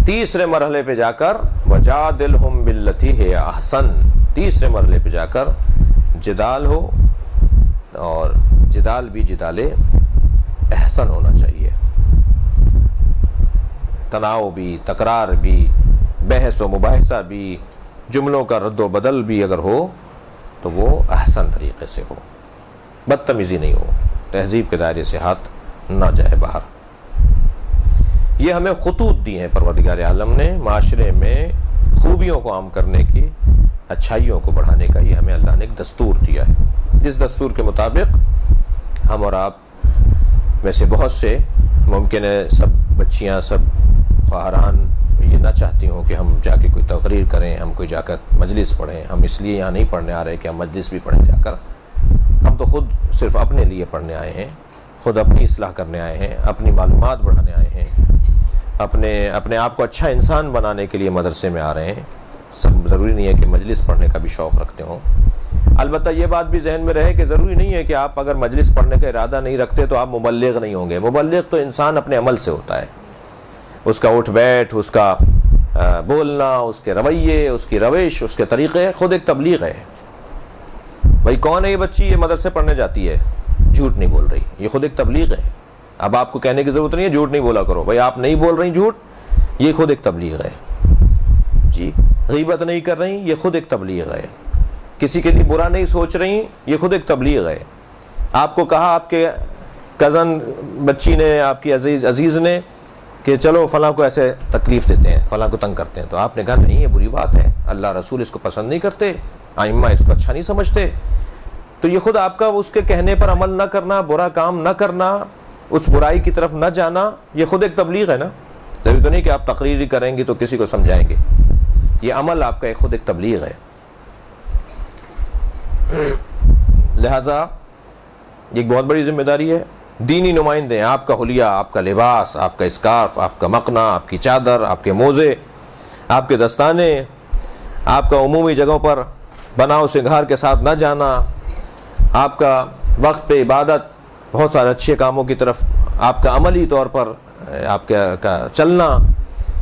S2: تیسرے مرحلے پہ جا کر وَجَادِلْهُمْ بِالَّتِي هِيَ أَحْسَنُ، تیسرے مرحلے پہ جا کر جدال ہو، اور جدال بھی جدال احسن ہونا چاہیے، تناؤ بھی، تکرار بھی، بحث و مباحثہ بھی، جملوں کا رد و بدل بھی اگر ہو تو وہ احسن طریقے سے ہو، بدتمیزی نہیں ہو، تہذیب کے دائرے سے ہاتھ نہ جائے باہر۔ یہ ہمیں خطوط دی ہیں پروردگار عالم نے، معاشرے میں خوبیوں کو عام کرنے کی، اچھائیوں کو بڑھانے کا، یہ ہمیں اللہ نے ایک دستور دیا ہے، جس دستور کے مطابق ہم اور آپ میں سے بہت سے، ممکن ہے سب بچیاں، سب خواہران یہ نہ چاہتی ہوں کہ ہم جا کے کوئی تقریر کریں، ہم کوئی جا کر مجلس پڑھیں، ہم اس لیے یہاں نہیں پڑھنے آ رہے کہ ہم مجلس بھی پڑھیں جا کر، ہم تو خود صرف اپنے لیے پڑھنے آئے ہیں، خود اپنی اصلاح کرنے آئے ہیں، اپنی معلومات بڑھانے آئے ہیں، اپنے آپ کو اچھا انسان بنانے کے لیے مدرسے میں آ رہے ہیں۔ سب ضروری نہیں ہے کہ مجلس پڑھنے کا بھی شوق رکھتے ہوں، البتہ یہ بات بھی ذہن میں رہے کہ ضروری نہیں ہے کہ آپ اگر مجلس پڑھنے کا ارادہ نہیں رکھتے تو آپ مبلغ نہیں ہوں گے۔ مبلغ تو انسان اپنے عمل سے ہوتا ہے، اس کا اٹھ بیٹھ، اس کا بولنا، اس کے رویے، اس کی روش، اس کے طریقے خود ایک تبلیغ ہے۔ بھائی کون ہے یہ بچی، یہ مدرسے پڑھنے جاتی ہے، جھوٹ نہیں بول رہی، یہ خود ایک تبلیغ ہے۔ اب آپ کو کہنے کی ضرورت نہیں ہے جھوٹ نہیں بولا کرو، بھائی آپ نہیں بول رہی جھوٹ، یہ خود ایک تبلیغ ہے جی۔ غیبت نہیں کر رہی، یہ خود ایک تبلیغ ہے۔ کسی کے لیے برا نہیں سوچ رہی، یہ خود ایک تبلیغ ہے۔ آپ کو کہا آپ کے کزن بچی نے، آپ کی عزیز نے کہ چلو فلاں کو ایسے تکلیف دیتے ہیں، فلاں کو تنگ کرتے ہیں، تو آپ نے کہا نہیں یہ بری بات ہے، اللہ رسول اس کو پسند نہیں کرتے، ائمہ اس کو اچھا نہیں سمجھتے، تو یہ خود آپ کا اس کے کہنے پر عمل نہ کرنا، برا کام نہ کرنا، اس برائی کی طرف نہ جانا، یہ خود ایک تبلیغ ہے نا۔ ضروری تو نہیں کہ آپ تقریر کریں گی تو کسی کو سمجھائیں گے، یہ عمل آپ کا خود ایک تبلیغ ہے۔ لہذا ایک بہت بڑی ذمہ داری ہے، دینی نمائندے ہیں، آپ کا حلیہ، آپ کا لباس، آپ کا اسکارف، آپ کا مقنا، آپ کی چادر، آپ کے موزے، آپ کے دستانے، آپ کا عمومی جگہوں پر بناؤ سنگھار کے ساتھ نہ جانا، آپ کا وقت پہ عبادت، بہت سارے اچھے کاموں کی طرف آپ کا عملی طور پر آپ کا چلنا،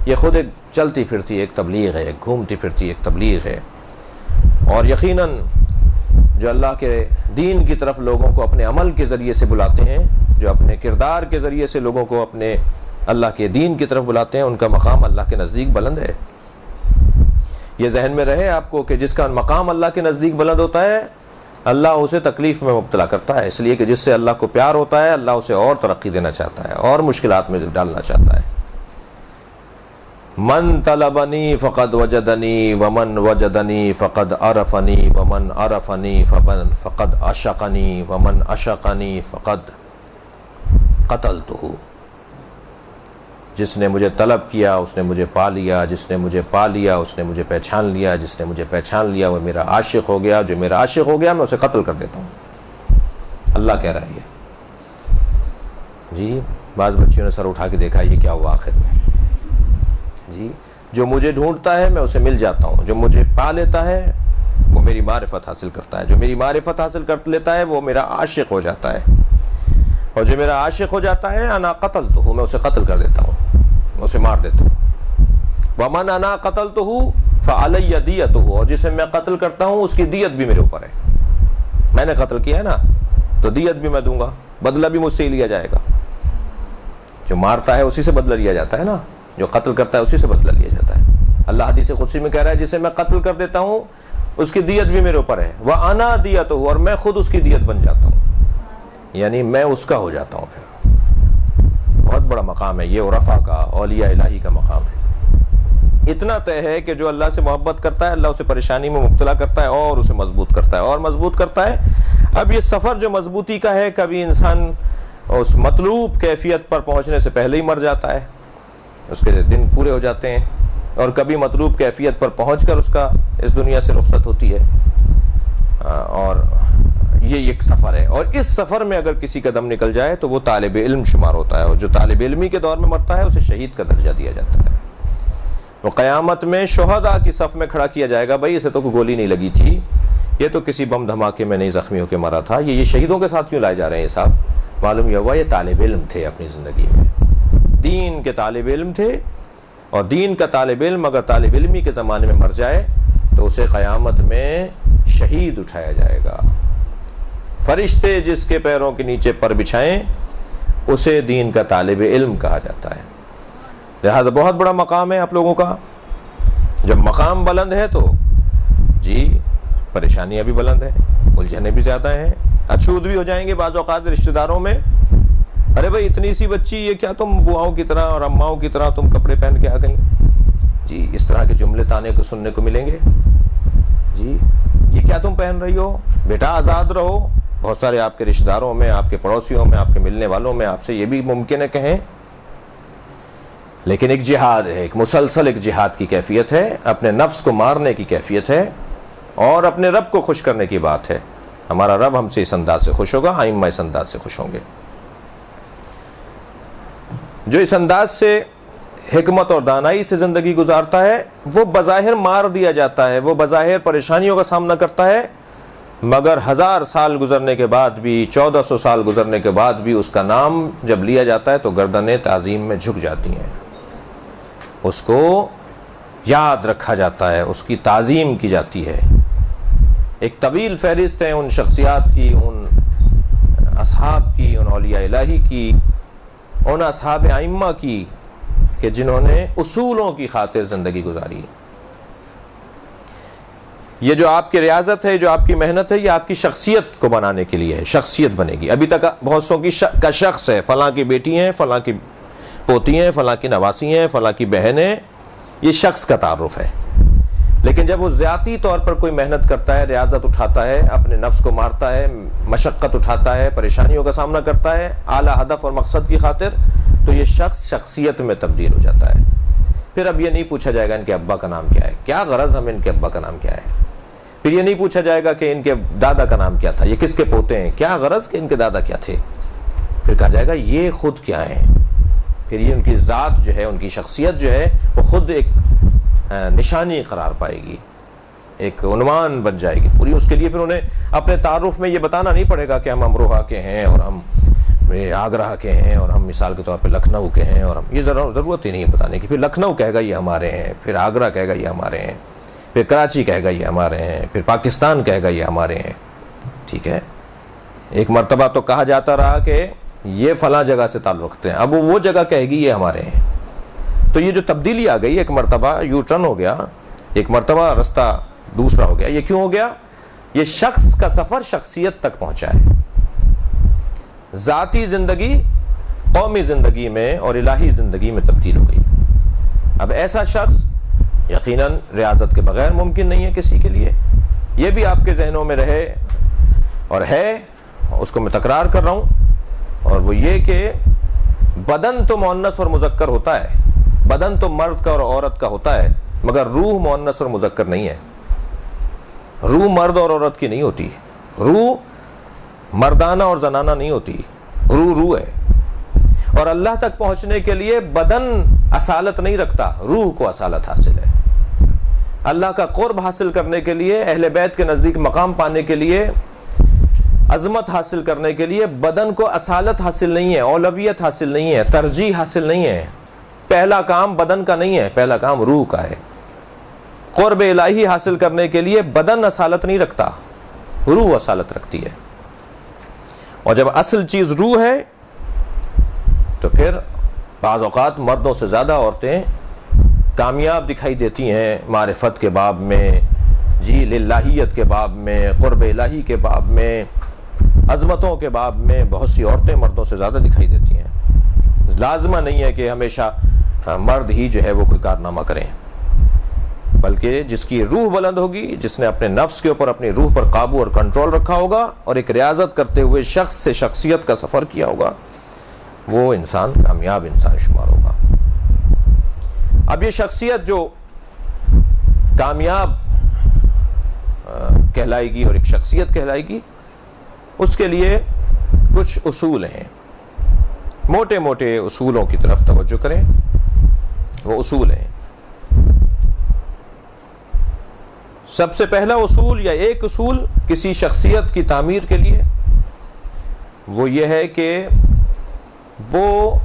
S2: یہ خود ایک چلتی پھرتی ایک تبلیغ ہے، ایک گھومتی پھرتی ایک تبلیغ ہے۔ اور یقیناً جو اللہ کے دین کی طرف لوگوں کو اپنے عمل کے ذریعے سے بلاتے ہیں، جو اپنے کردار کے ذریعے سے لوگوں کو اپنے اللہ کے دین کی طرف بلاتے ہیں، ان کا مقام اللہ کے نزدیک بلند ہے۔ یہ ذہن میں رہے آپ کو کہ جس کا مقام اللہ کے نزدیک بلند ہوتا ہے، اللہ اسے تکلیف میں مبتلا کرتا ہے، اس لیے کہ جس سے اللہ کو پیار ہوتا ہے، اللہ اسے اور ترقی دینا چاہتا ہے، اور مشکلات میں ڈالنا چاہتا ہے۔ من طلبنی فقد وجدنی ومن وجدنی فقد عرفنی ومن عرفنی فقد عشقنی ومن عشقنی فقد قتلتہ۔ جس نے مجھے طلب کیا اس نے مجھے پا لیا، جس نے مجھے پا لیا اس نے مجھے پہچان لیا، جس نے مجھے پہچان لیا وہ میرا عاشق ہو گیا، جو میرا عاشق ہو گیا میں اسے قتل کر دیتا ہوں۔ اللہ کہہ رہا ہے یہ جی۔ بعض بچیوں نے سر اٹھا کے دیکھا یہ کیا ہوا آخر میں جی۔ جو مجھے ڈھونڈتا ہے میں اسے مل جاتا ہوں، جو مجھے پا لیتا ہے وہ میری معرفت حاصل کرتا ہے، جو میری معرفت حاصل کر لیتا ہے وہ میرا عاشق ہو جاتا ہے۔ اور جو میرا عاشق ہو جاتا ہے انا قتلتہ، میں اسے قتل کر دیتا ہوں، میں اسے مار دیتا ہوں۔ ومن انا قتلتہ فعلی دیتہ، اور جسے میں قتل کرتا ہوں اس کی دیت بھی میرے اوپر ہے، میں نے قتل کیا ہے نا تو دیت بھی میں دوں گا، بدلہ بھی مجھ سے ہی لیا جائے گا۔ جو مارتا ہے اسی سے بدلہ لیا جاتا ہے نا، جو قتل کرتا ہے اسی سے بدلہ لیا جاتا ہے۔ اللہ حدیث قدسی میں کہہ رہا ہے جسے میں قتل کر دیتا ہوں اس کی دیت بھی میرے اوپر ہے، وَأَنَا دِيَتُهُ، اور میں خود اس کی دیت بن جاتا ہوں، یعنی میں اس کا ہو جاتا ہوں۔ پھر بہت بڑا مقام ہے یہ عرفاء کا، اولیاء الہی کا مقام ہے۔ اتنا طے ہے کہ جو اللہ سے محبت کرتا ہے اللہ اسے پریشانی میں مبتلا کرتا ہے اور اسے مضبوط کرتا ہے اور مضبوط کرتا ہے۔ اب یہ سفر جو مضبوطی کا ہے، کبھی انسان اس مطلوب کیفیت پر پہنچنے سے پہلے ہی مر جاتا ہے، اس کے دن پورے ہو جاتے ہیں، اور کبھی مطلوب کیفیت پر پہنچ کر اس کا اس دنیا سے رخصت ہوتی ہے۔ اور یہ ایک سفر ہے، اور اس سفر میں اگر کسی کا دم نکل جائے تو وہ طالب علم شمار ہوتا ہے، اور جو طالب علمی کے دور میں مرتا ہے اسے شہید کا درجہ دیا جاتا ہے۔ وہ قیامت میں شہداء کی صف میں کھڑا کیا جائے گا، بھائی اسے تو کوئی گولی نہیں لگی تھی، یہ تو کسی بم دھماکے میں نہیں زخمی ہو کے مرا تھا، یہ شہیدوں کے ساتھ کیوں لائے جا رہے ہیں یہ صاحب؟ معلوم یہ ہوا یہ طالب علم تھے اپنی زندگی میں، دین کے طالب علم تھے، اور دین کا طالب علم اگر طالب علمی کے زمانے میں مر جائے تو اسے قیامت میں شہید اٹھایا جائے گا۔ فرشتے جس کے پیروں کے نیچے پر بچھائیں اسے دین کا طالب علم کہا جاتا ہے۔ لہذا بہت بڑا مقام ہے آپ لوگوں کا۔ جب مقام بلند ہے تو جی پریشانیاں بھی بلند ہیں، الجھنیں بھی زیادہ ہیں، اچھوت بھی ہو جائیں گے بعض اوقات رشتہ داروں میں، ارے بھائی اتنی سی بچی، یہ کیا تم بواؤں کی طرح اور اماؤں کی طرح تم کپڑے پہن کے آ گئیں؟ جی اس طرح کے جملے تانے کو سننے کو ملیں گے۔ جی یہ کیا تم پہن رہی ہو؟ بیٹا آزاد رہو۔ بہت سارے آپ کے رشتہ داروں میں، آپ کے پڑوسیوں میں، آپ کے ملنے والوں میں آپ سے یہ بھی ممکن ہے کہیں، لیکن ایک جہاد ہے، ایک مسلسل ایک جہاد کی کیفیت ہے، اپنے نفس کو مارنے کی کیفیت ہے، اور اپنے رب کو خوش کرنے کی بات ہے۔ ہمارا رب ہم سے اس انداز سے خوش ہوگا، ائمہ اس انداز سے خوش ہوں گے۔ جو اس انداز سے حکمت اور دانائی سے زندگی گزارتا ہے وہ بظاہر مار دیا جاتا ہے، وہ بظاہر پریشانیوں کا سامنا کرتا ہے، مگر 1000 سال گزرنے کے بعد بھی، 1400 سال گزرنے کے بعد بھی اس کا نام جب لیا جاتا ہے تو گردنیں تعظیم میں جھک جاتی ہیں، اس کو یاد رکھا جاتا ہے، اس کی تعظیم کی جاتی ہے۔ ایک طویل فہرست ہے ان شخصیات کی، ان اصحاب کی، ان اولیاء الہی کی، ان اصحاب ائمہ کی کہ جنہوں نے اصولوں کی خاطر زندگی گزاری۔ یہ جو آپ کی ریاضت ہے، جو آپ کی محنت ہے، یہ آپ کی شخصیت کو بنانے کے لیے ہے، شخصیت بنے گی۔ ابھی تک بہت سو کا شخص ہے، فلاں کی بیٹی ہیں، فلاں کی پوتی ہیں، فلاں کی نواسی ہیں، فلاں کی بہنیں، یہ شخص کا تعارف ہے۔ لیکن جب وہ ذاتی طور پر کوئی محنت کرتا ہے، ریاضت اٹھاتا ہے، اپنے نفس کو مارتا ہے، مشقت اٹھاتا ہے، پریشانیوں کا سامنا کرتا ہے اعلیٰ ہدف اور مقصد کی خاطر، تو یہ شخص شخصیت میں تبدیل ہو جاتا ہے۔ پھر اب یہ نہیں پوچھا جائے گا ان کے ابا کا نام کیا ہے، کیا غرض ہمیں ان کے ابا کا نام کیا ہے۔ پھر یہ نہیں پوچھا جائے گا کہ ان کے دادا کا نام کیا تھا، یہ کس کے پوتے ہیں، کیا غرض کہ ان کے دادا کیا تھے۔ پھر کہا جائے گا یہ خود کیا ہیں۔ پھر یہ ان کی ذات جو ہے، ان کی شخصیت جو ہے وہ خود ایک نشانی قرار پائے گی، ایک عنوان بن جائے گی پوری۔ اس کے لیے پھر انہیں اپنے تعارف میں یہ بتانا نہیں پڑے گا کہ ہم امروہہ کے ہیں اور ہم آگرہ کے ہیں اور ہم مثال کے طور پہ لکھنؤ کے ہیں، اور ہم یہ ضرورت ہی نہیں ہے بتانے کی۔ پھر لکھنؤ کہے گا یہ ہمارے ہیں، پھر آگرہ کہے گا یہ ہمارے ہیں، پھر کراچی کہے گا یہ ہمارے ہیں، پھر پاکستان کہے گا یہ ہمارے ہیں۔ ٹھیک ہے، ایک مرتبہ تو کہا جاتا رہا کہ یہ فلاں جگہ سے تعلق رکھتے ہیں، اب وہ جگہ کہے گی یہ ہمارے ہیں۔ تو یہ جو تبدیلی آ گئی، ایک مرتبہ یو ٹرن ہو گیا، ایک مرتبہ رستہ دوسرا ہو گیا۔ یہ کیوں ہو گیا؟ یہ شخص کا سفر شخصیت تک پہنچا ہے، ذاتی زندگی قومی زندگی میں اور الہی زندگی میں تبدیل ہو گئی۔ اب ایسا شخص یقیناً ریاضت کے بغیر ممکن نہیں ہے کسی کے لیے۔ یہ بھی آپ کے ذہنوں میں رہے اور ہے، اس کو میں تکرار کر رہا ہوں، اور وہ یہ کہ بدن تو مؤنث اور مذکر ہوتا ہے، بدن تو مرد کا اور عورت کا ہوتا ہے، مگر روح مؤنث اور مذکر نہیں ہے۔ روح مرد اور عورت کی نہیں ہوتی، روح مردانہ اور زنانہ نہیں ہوتی، روح ہے۔ اور اللہ تک پہنچنے کے لیے بدن اصالت نہیں رکھتا، روح کو اصالت حاصل ہے۔ اللہ کا قرب حاصل کرنے کے لیے، اہل بیت کے نزدیک مقام پانے کے لیے عظمت حاصل کرنے کے لیے بدن کو اصالت حاصل نہیں ہے، اولویت حاصل نہیں ہے، ترجیح حاصل نہیں ہے. پہلا کام بدن کا نہیں ہے، پہلا کام روح کا ہے. قرب الہی حاصل کرنے کے لیے بدن اصالت نہیں رکھتا، روح اصالت رکھتی ہے. اور جب اصل چیز روح ہے تو پھر بعض اوقات مردوں سے زیادہ عورتیں کامیاب دکھائی دیتی ہیں معرفت کے باب میں، جی للہیت کے باب میں، قرب الہی کے باب میں، عظمتوں کے باب میں بہت سی عورتیں مردوں سے زیادہ دکھائی دیتی ہیں. لازمہ نہیں ہے کہ ہمیشہ مرد ہی جو ہے وہ کوئی کارنامہ کریں، بلکہ جس کی روح بلند ہوگی، جس نے اپنے نفس کے اوپر اپنی روح پر قابو اور کنٹرول رکھا ہوگا اور ایک ریاضت کرتے ہوئے شخص سے شخصیت کا سفر کیا ہوگا، وہ انسان کامیاب انسان شمار ہوگا. اب یہ شخصیت جو کامیاب کہلائے گی اور ایک شخصیت کہلائے گی، اس کے لیے کچھ اصول ہیں. موٹے موٹے اصولوں کی طرف توجہ کریں. وہ اصول ہیں. سب سے پہلا اصول یا ایک اصول کسی شخصیت کی تعمیر کے لیے وہ یہ ہے کہ وہ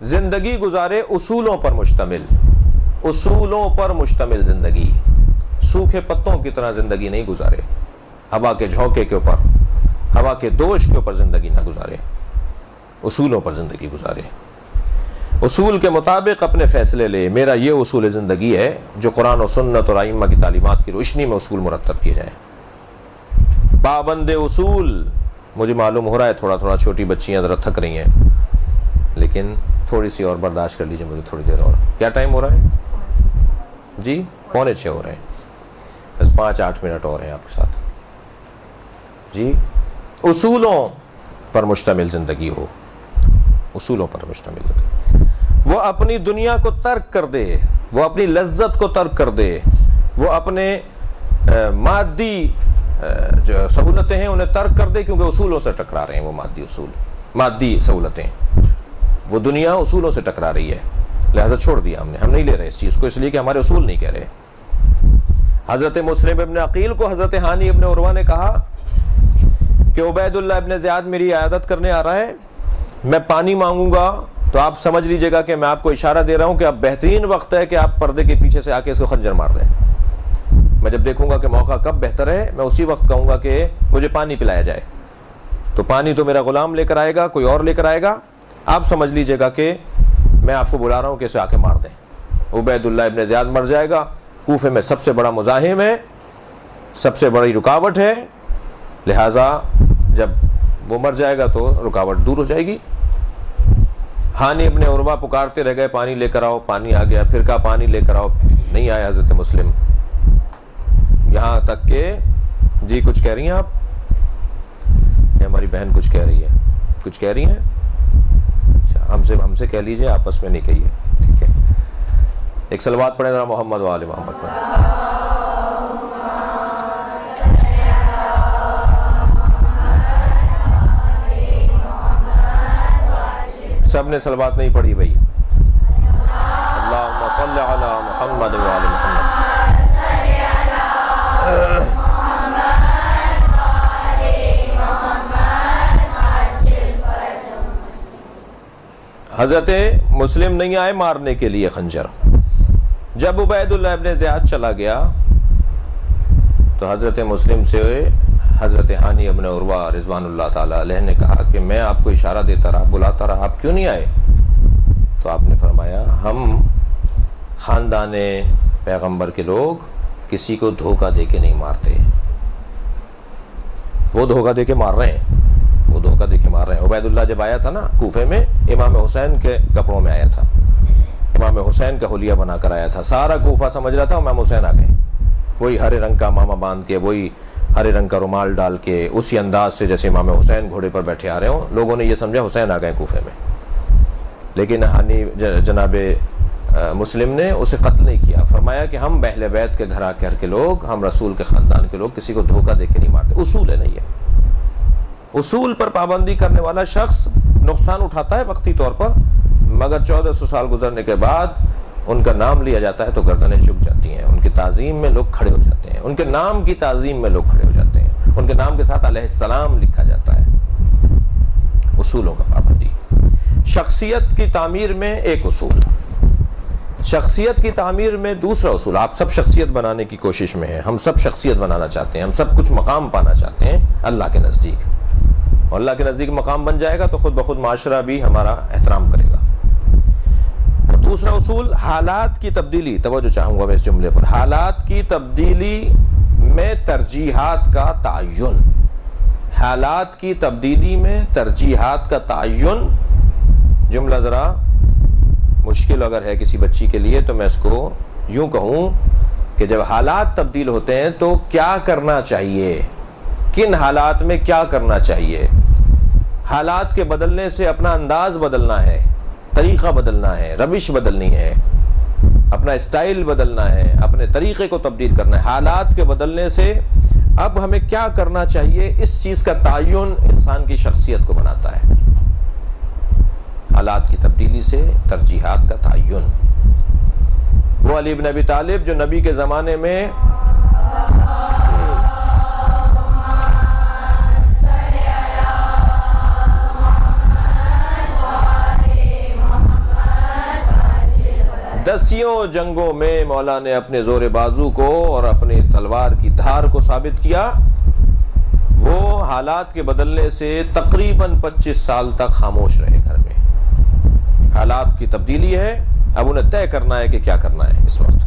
S2: زندگی گزارے اصولوں پر مشتمل، اصولوں پر مشتمل زندگی. سوکھے پتوں کی طرح زندگی نہیں گزارے، ہوا کے جھونکے کے اوپر، ہوا کے دوش کے اوپر زندگی نہ گزارے، اصولوں پر زندگی گزارے. اصول کے مطابق اپنے فیصلے لے. میرا یہ اصول زندگی ہے جو قرآن و سنت اور ائمہ کی تعلیمات کی روشنی میں اصول مرتب کیے جائیں. پابند اصول. مجھے معلوم ہو رہا ہے تھوڑا تھوڑا چھوٹی بچیاں ذرا تھک رہی ہیں، لیکن تھوڑی سی اور برداشت کر لیجیے مجھے تھوڑی دیر اور. کیا ٹائم ہو رہا ہے جی؟ 5:45 ہو رہے ہیں. بس 5-8 منٹ اور ہیں آپ کے ساتھ جی. اصولوں پر مشتمل زندگی ہو، اصولوں پر مشتمل زندگی. وہ اپنی دنیا کو ترک کر دے، وہ اپنی لذت کو ترک کر دے، وہ اپنے مادی جو سہولتیں ہیں انہیں ترک کر دے، کیونکہ اصولوں سے ٹکرا رہے ہیں. وہ مادی اصول، مادی سہولتیں، وہ دنیا اصولوں سے ٹکرا رہی ہے، لہذا چھوڑ دیا ہم نے. ہم نہیں لے رہے اس چیز کو، اس لیے کہ ہمارے اصول نہیں کہہ رہے. حضرت مسلم ابن عقیل کو حضرت ہانی ابن عروہ نے کہا کہ عبید اللہ ابن زیاد میری عیادت کرنے آ رہا ہے، میں پانی مانگوں گا تو آپ سمجھ لیجئے گا کہ میں آپ کو اشارہ دے رہا ہوں کہ اب بہترین وقت ہے کہ آپ پردے کے پیچھے سے آ کے اس کو خنجر مار دیں. میں جب دیکھوں گا کہ موقع کب بہتر ہے، میں اسی وقت کہوں گا کہ مجھے پانی پلایا جائے. تو پانی تو میرا غلام لے کر آئے گا، کوئی اور لے کر آئے گا، آپ سمجھ لیجئے گا کہ میں آپ کو بلا رہا ہوں کہ اسے آ کے مار دیں. عبید اللہ ابن زیاد مر جائے گا. کوفے میں سب سے بڑا مزاحم ہے، سب سے بڑی رکاوٹ ہے، لہٰذا جب وہ مر جائے گا تو رکاوٹ دور ہو جائے گی. ہانی ابن عروہ پکارتے رہ گئے پانی لے کر آؤ. پانی آ گیا. پھر کہا پانی لے کر آؤ، نہیں آیا حضرت مسلم. یہاں تک کہ جی کچھ کہہ رہی ہیں آپ؟ ہماری بہن کچھ کہہ رہی ہے. کچھ کہہ رہی ہیں؟ اچھا، ہم سے کہہ لیجئے، آپس میں نہیں کہیے، ٹھیک ہے؟ ایک صلوات پڑھیں ذرا محمد و آل محمد پر. سب نے صلوات نہیں پڑھی بھائی. اللہم صل علی محمد و آل محمد. حضرت مسلم نہیں آئے مارنے کے لیے خنجر. جب عبید اللہ ابن زیاد چلا گیا تو حضرت مسلم سے حضرت ہانی ابن عروہ رضوان اللہ تعالی علیہ نے کہا کہ میں آپ کو اشارہ دیتا رہا، بلاتا رہا، آپ کیوں نہیں آئے؟ تو آپ نے فرمایا ہم خاندان پیغمبر کے لوگ کسی کو دھوکہ دے کے نہیں مارتے. وہ دھوکہ دے کے مار رہے ہیں، وہ دھوکہ دے کے مار رہے ہیں. عبید اللہ جب آیا تھا نا کوفے میں، امام حسین کے کپڑوں میں آیا تھا، امام حسین کا حلیہ بنا کر آیا تھا. سارا کوفہ سمجھ رہا تھا امام حسین آ گئے. وہی ہرے رنگ کا ماما باندھ کے، وہی ہرے رنگ کا رومال ڈال کے، اسی انداز سے جیسے امام حسین گھوڑے پر بیٹھے آ رہے ہوں. لوگوں نے یہ سمجھا حسین آ گئے کوفے میں. لیکن ہانی جناب مسلم نے اسے قتل نہیں کیا. فرمایا کہ ہم اہل بیت کے گھر کے لوگ، ہم رسول کے خاندان کے لوگ کسی کو دھوکہ دے کے نہیں مارتے. اصول ہے نہیں ہے. اصول پر پابندی کرنے والا شخص نقصان اٹھاتا ہے وقتی طور پر، مگر 1400 سال گزرنے کے بعد ان کا نام لیا جاتا ہے تو گردنیں جھک جاتی ہیں، ان کی تعظیم میں لوگ کھڑے ہو جاتے ہیں، ان کے نام کی تعظیم میں لوگ کھڑے ہو جاتے ہیں، ان کے نام کے ساتھ علیہ السلام لکھا جاتا ہے۔ اصولوں کا پابندی۔ شخصیت کی تعمیر میں ایک اصول، شخصیت کی تعمیر میں دوسرا اصول۔ آپ سب شخصیت بنانے کی کوشش میں ہیں، ہم سب شخصیت بنانا چاہتے ہیں، ہم سب کچھ مقام پانا چاہتے ہیں اللہ کے نزدیک، اور اللہ کے نزدیک مقام بن جائے گا تو خود بخود معاشرہ بھی ہمارا احترام کرے گا۔ اور دوسرا اصول حالات کی تبدیلی، توجہ چاہوں گا میں اس جملے پر، حالات کی تبدیلی میں ترجیحات کا تعین، حالات کی تبدیلی میں ترجیحات کا تعین۔ جملہ ذرا مشکل اگر ہے کسی بچی کے لیے تو میں اس کو یوں کہوں کہ جب حالات تبدیل ہوتے ہیں تو کیا کرنا چاہیے، کن حالات میں کیا کرنا چاہیے۔ حالات کے بدلنے سے اپنا انداز بدلنا ہے، طریقہ بدلنا ہے، روش بدلنی ہے، اپنا اسٹائل بدلنا ہے، اپنے طریقے کو تبدیل کرنا ہے۔ حالات کے بدلنے سے اب ہمیں کیا کرنا چاہیے، اس چیز کا تعین انسان کی شخصیت کو بناتا ہے۔ حالات کی تبدیلی سے ترجیحات کا تعین۔ وہ علی بن ابی طالب جو نبی کے زمانے میں دسیوں جنگوں میں مولا نے اپنے زور بازو کو اور اپنی تلوار کی دھار کو ثابت کیا، وہ حالات کے بدلنے سے تقریباً 25 سال تک خاموش رہے گھر میں۔ حالات کی تبدیلی ہے، اب انہیں طے کرنا ہے کہ کیا کرنا ہے اس وقت۔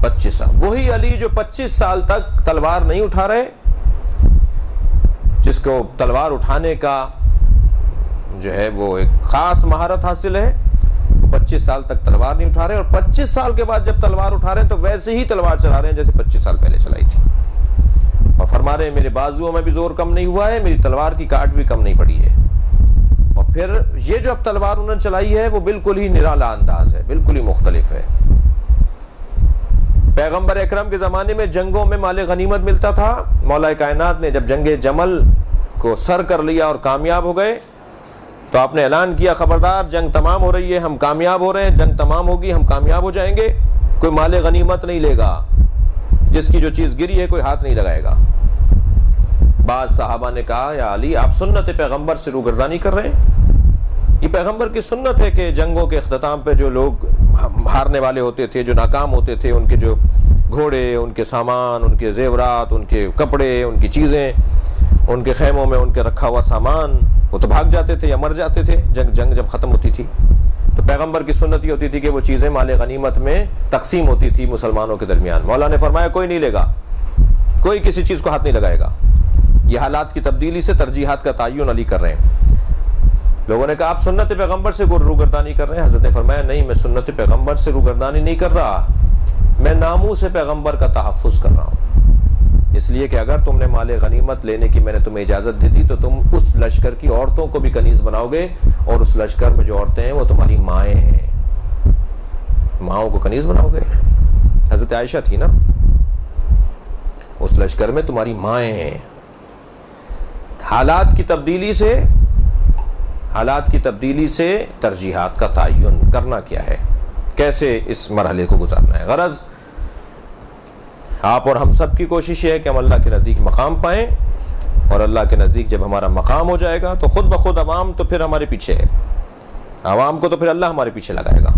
S2: 25 سال، وہی علی جو 25 سال تک تلوار نہیں اٹھا رہے، جس کو تلوار اٹھانے کا جو ہے وہ ایک خاص مہارت حاصل ہے، 25 سال تک تلوار نہیں اٹھا رہے، اور 25 سال کے بعد جب تلوار اٹھا رہے ہیں تو ویسے ہی تلوار چلا رہے ہیں جیسے 25 سال پہلے چلائی تھی، اور فرما رہے ہیں میرے بازوؤں میں بھی زور کم نہیں ہوا ہے، میری تلوار کی کاٹ بھی کم نہیں پڑی ہے۔ اور پھر یہ جو اب تلوار انہوں نے چلائی ہے وہ بالکل ہی نرالا انداز ہے، بالکل ہی مختلف ہے۔ پیغمبر اکرم کے زمانے میں جنگوں میں مال غنیمت ملتا تھا، مولا کائنات نے جب جنگ جمل کو سر کر لیا اور کامیاب ہو گئے تو آپ نے اعلان کیا خبردار جنگ تمام ہو رہی ہے، ہم کامیاب ہو رہے ہیں، جنگ تمام ہوگی، ہم کامیاب ہو جائیں گے، کوئی مال غنیمت نہیں لے گا، جس کی جو چیز گری ہے کوئی ہاتھ نہیں لگائے گا۔ بعض صحابہ نے کہا یا علی آپ سنت پیغمبر سے روگردانی کر رہے ہیں، یہ پیغمبر کی سنت ہے کہ جنگوں کے اختتام پہ جو لوگ ہارنے والے ہوتے تھے، جو ناکام ہوتے تھے، ان کے جو گھوڑے، ان کے سامان، ان کے زیورات، ان کے کپڑے، ان کی چیزیں، ان کے خیموں میں ان کے رکھا ہوا سامان، وہ تو بھاگ جاتے تھے یا مر جاتے تھے جنگ جب ختم ہوتی تھی۔ تو پیغمبر کی سنت یہ ہوتی تھی کہ وہ چیزیں مال غنیمت میں تقسیم ہوتی تھی مسلمانوں کے درمیان۔ مولا نے فرمایا کوئی نہیں لے گا، کوئی کسی چیز کو ہاتھ نہیں لگائے گا۔ یہ حالات کی تبدیلی سے ترجیحات کا تعین علی کر رہے ہیں۔ لوگوں نے کہا آپ سنت پیغمبر سے روگردانی کر رہے ہیں، حضرت نے فرمایا نہیں، میں سنت پیغمبر سے روگردانی نہیں کر رہا، میں ناموس پیغمبر کا تحفظ کر رہا ہوں۔ اس لیے کہ اگر تم نے مال غنیمت لینے کی میں نے تمہیں اجازت دے دی تو تم اس لشکر کی عورتوں کو بھی کنیز بناؤ گے، اور اس لشکر میں جو عورتیں ہیں وہ تمہاری مائیں ہیں، ماؤں کو کنیز بناؤ گے۔ حضرت عائشہ تھی نا، اس لشکر میں تمہاری مائیں ہیں۔ حالات کی تبدیلی سے ترجیحات کا تعین کرنا کیا ہے، کیسے اس مرحلے کو گزارنا ہے۔ غرض آپ اور ہم سب کی کوشش یہ ہے کہ ہم اللہ کے نزدیک مقام پائیں، اور اللہ کے نزدیک جب ہمارا مقام ہو جائے گا تو خود بخود عوام تو پھر ہمارے پیچھے ہے، عوام کو تو پھر اللہ ہمارے پیچھے لگائے گا،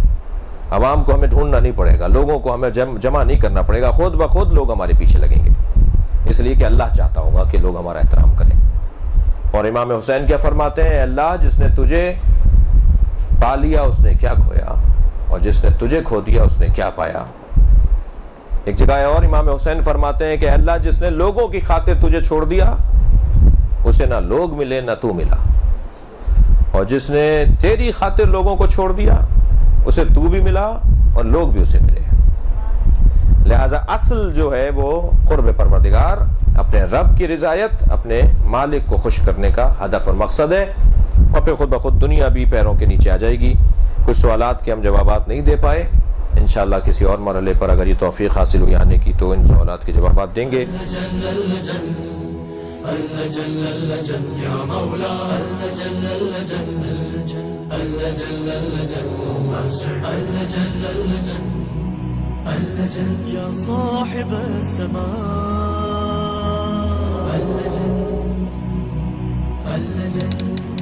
S2: عوام کو ہمیں ڈھونڈنا نہیں پڑے گا، لوگوں کو ہمیں جمع نہیں کرنا پڑے گا، خود بخود لوگ ہمارے پیچھے لگیں گے، اس لیے کہ اللہ چاہتا ہوگا کہ لوگ ہمارا احترام کریں۔ اور امام حسین کیا فرماتے ہیں، اللہ جس نے تجھے پا لیا اس نے کیا کھویا، اور جس نے تجھے کھو دیا اس نے کیا پایا۔ ایک جگہ اور امام حسین فرماتے ہیں کہ اللہ جس نے لوگوں کی خاطر تجھے چھوڑ دیا اسے نہ لوگ ملے نہ تو ملا، اور جس نے تیری خاطر لوگوں کو چھوڑ دیا اسے تو بھی ملا اور لوگ بھی اسے ملے۔ لہذا اصل جو ہے وہ قرب پروردگار، اپنے رب کی رضایت، اپنے مالک کو خوش کرنے کا ہدف اور مقصد ہے، اور پھر خود بخود دنیا بھی پیروں کے نیچے آ جائے گی۔ کچھ سوالات کے ہم جوابات نہیں دے پائے، انشاءاللہ کسی اور مرحلے پر اگر یہ توفیق حاصل ہوئی آنے کی تو ان سوالات کے جوابات دیں گے۔
S1: اللجن يا صاحب السماء اللجن اللجن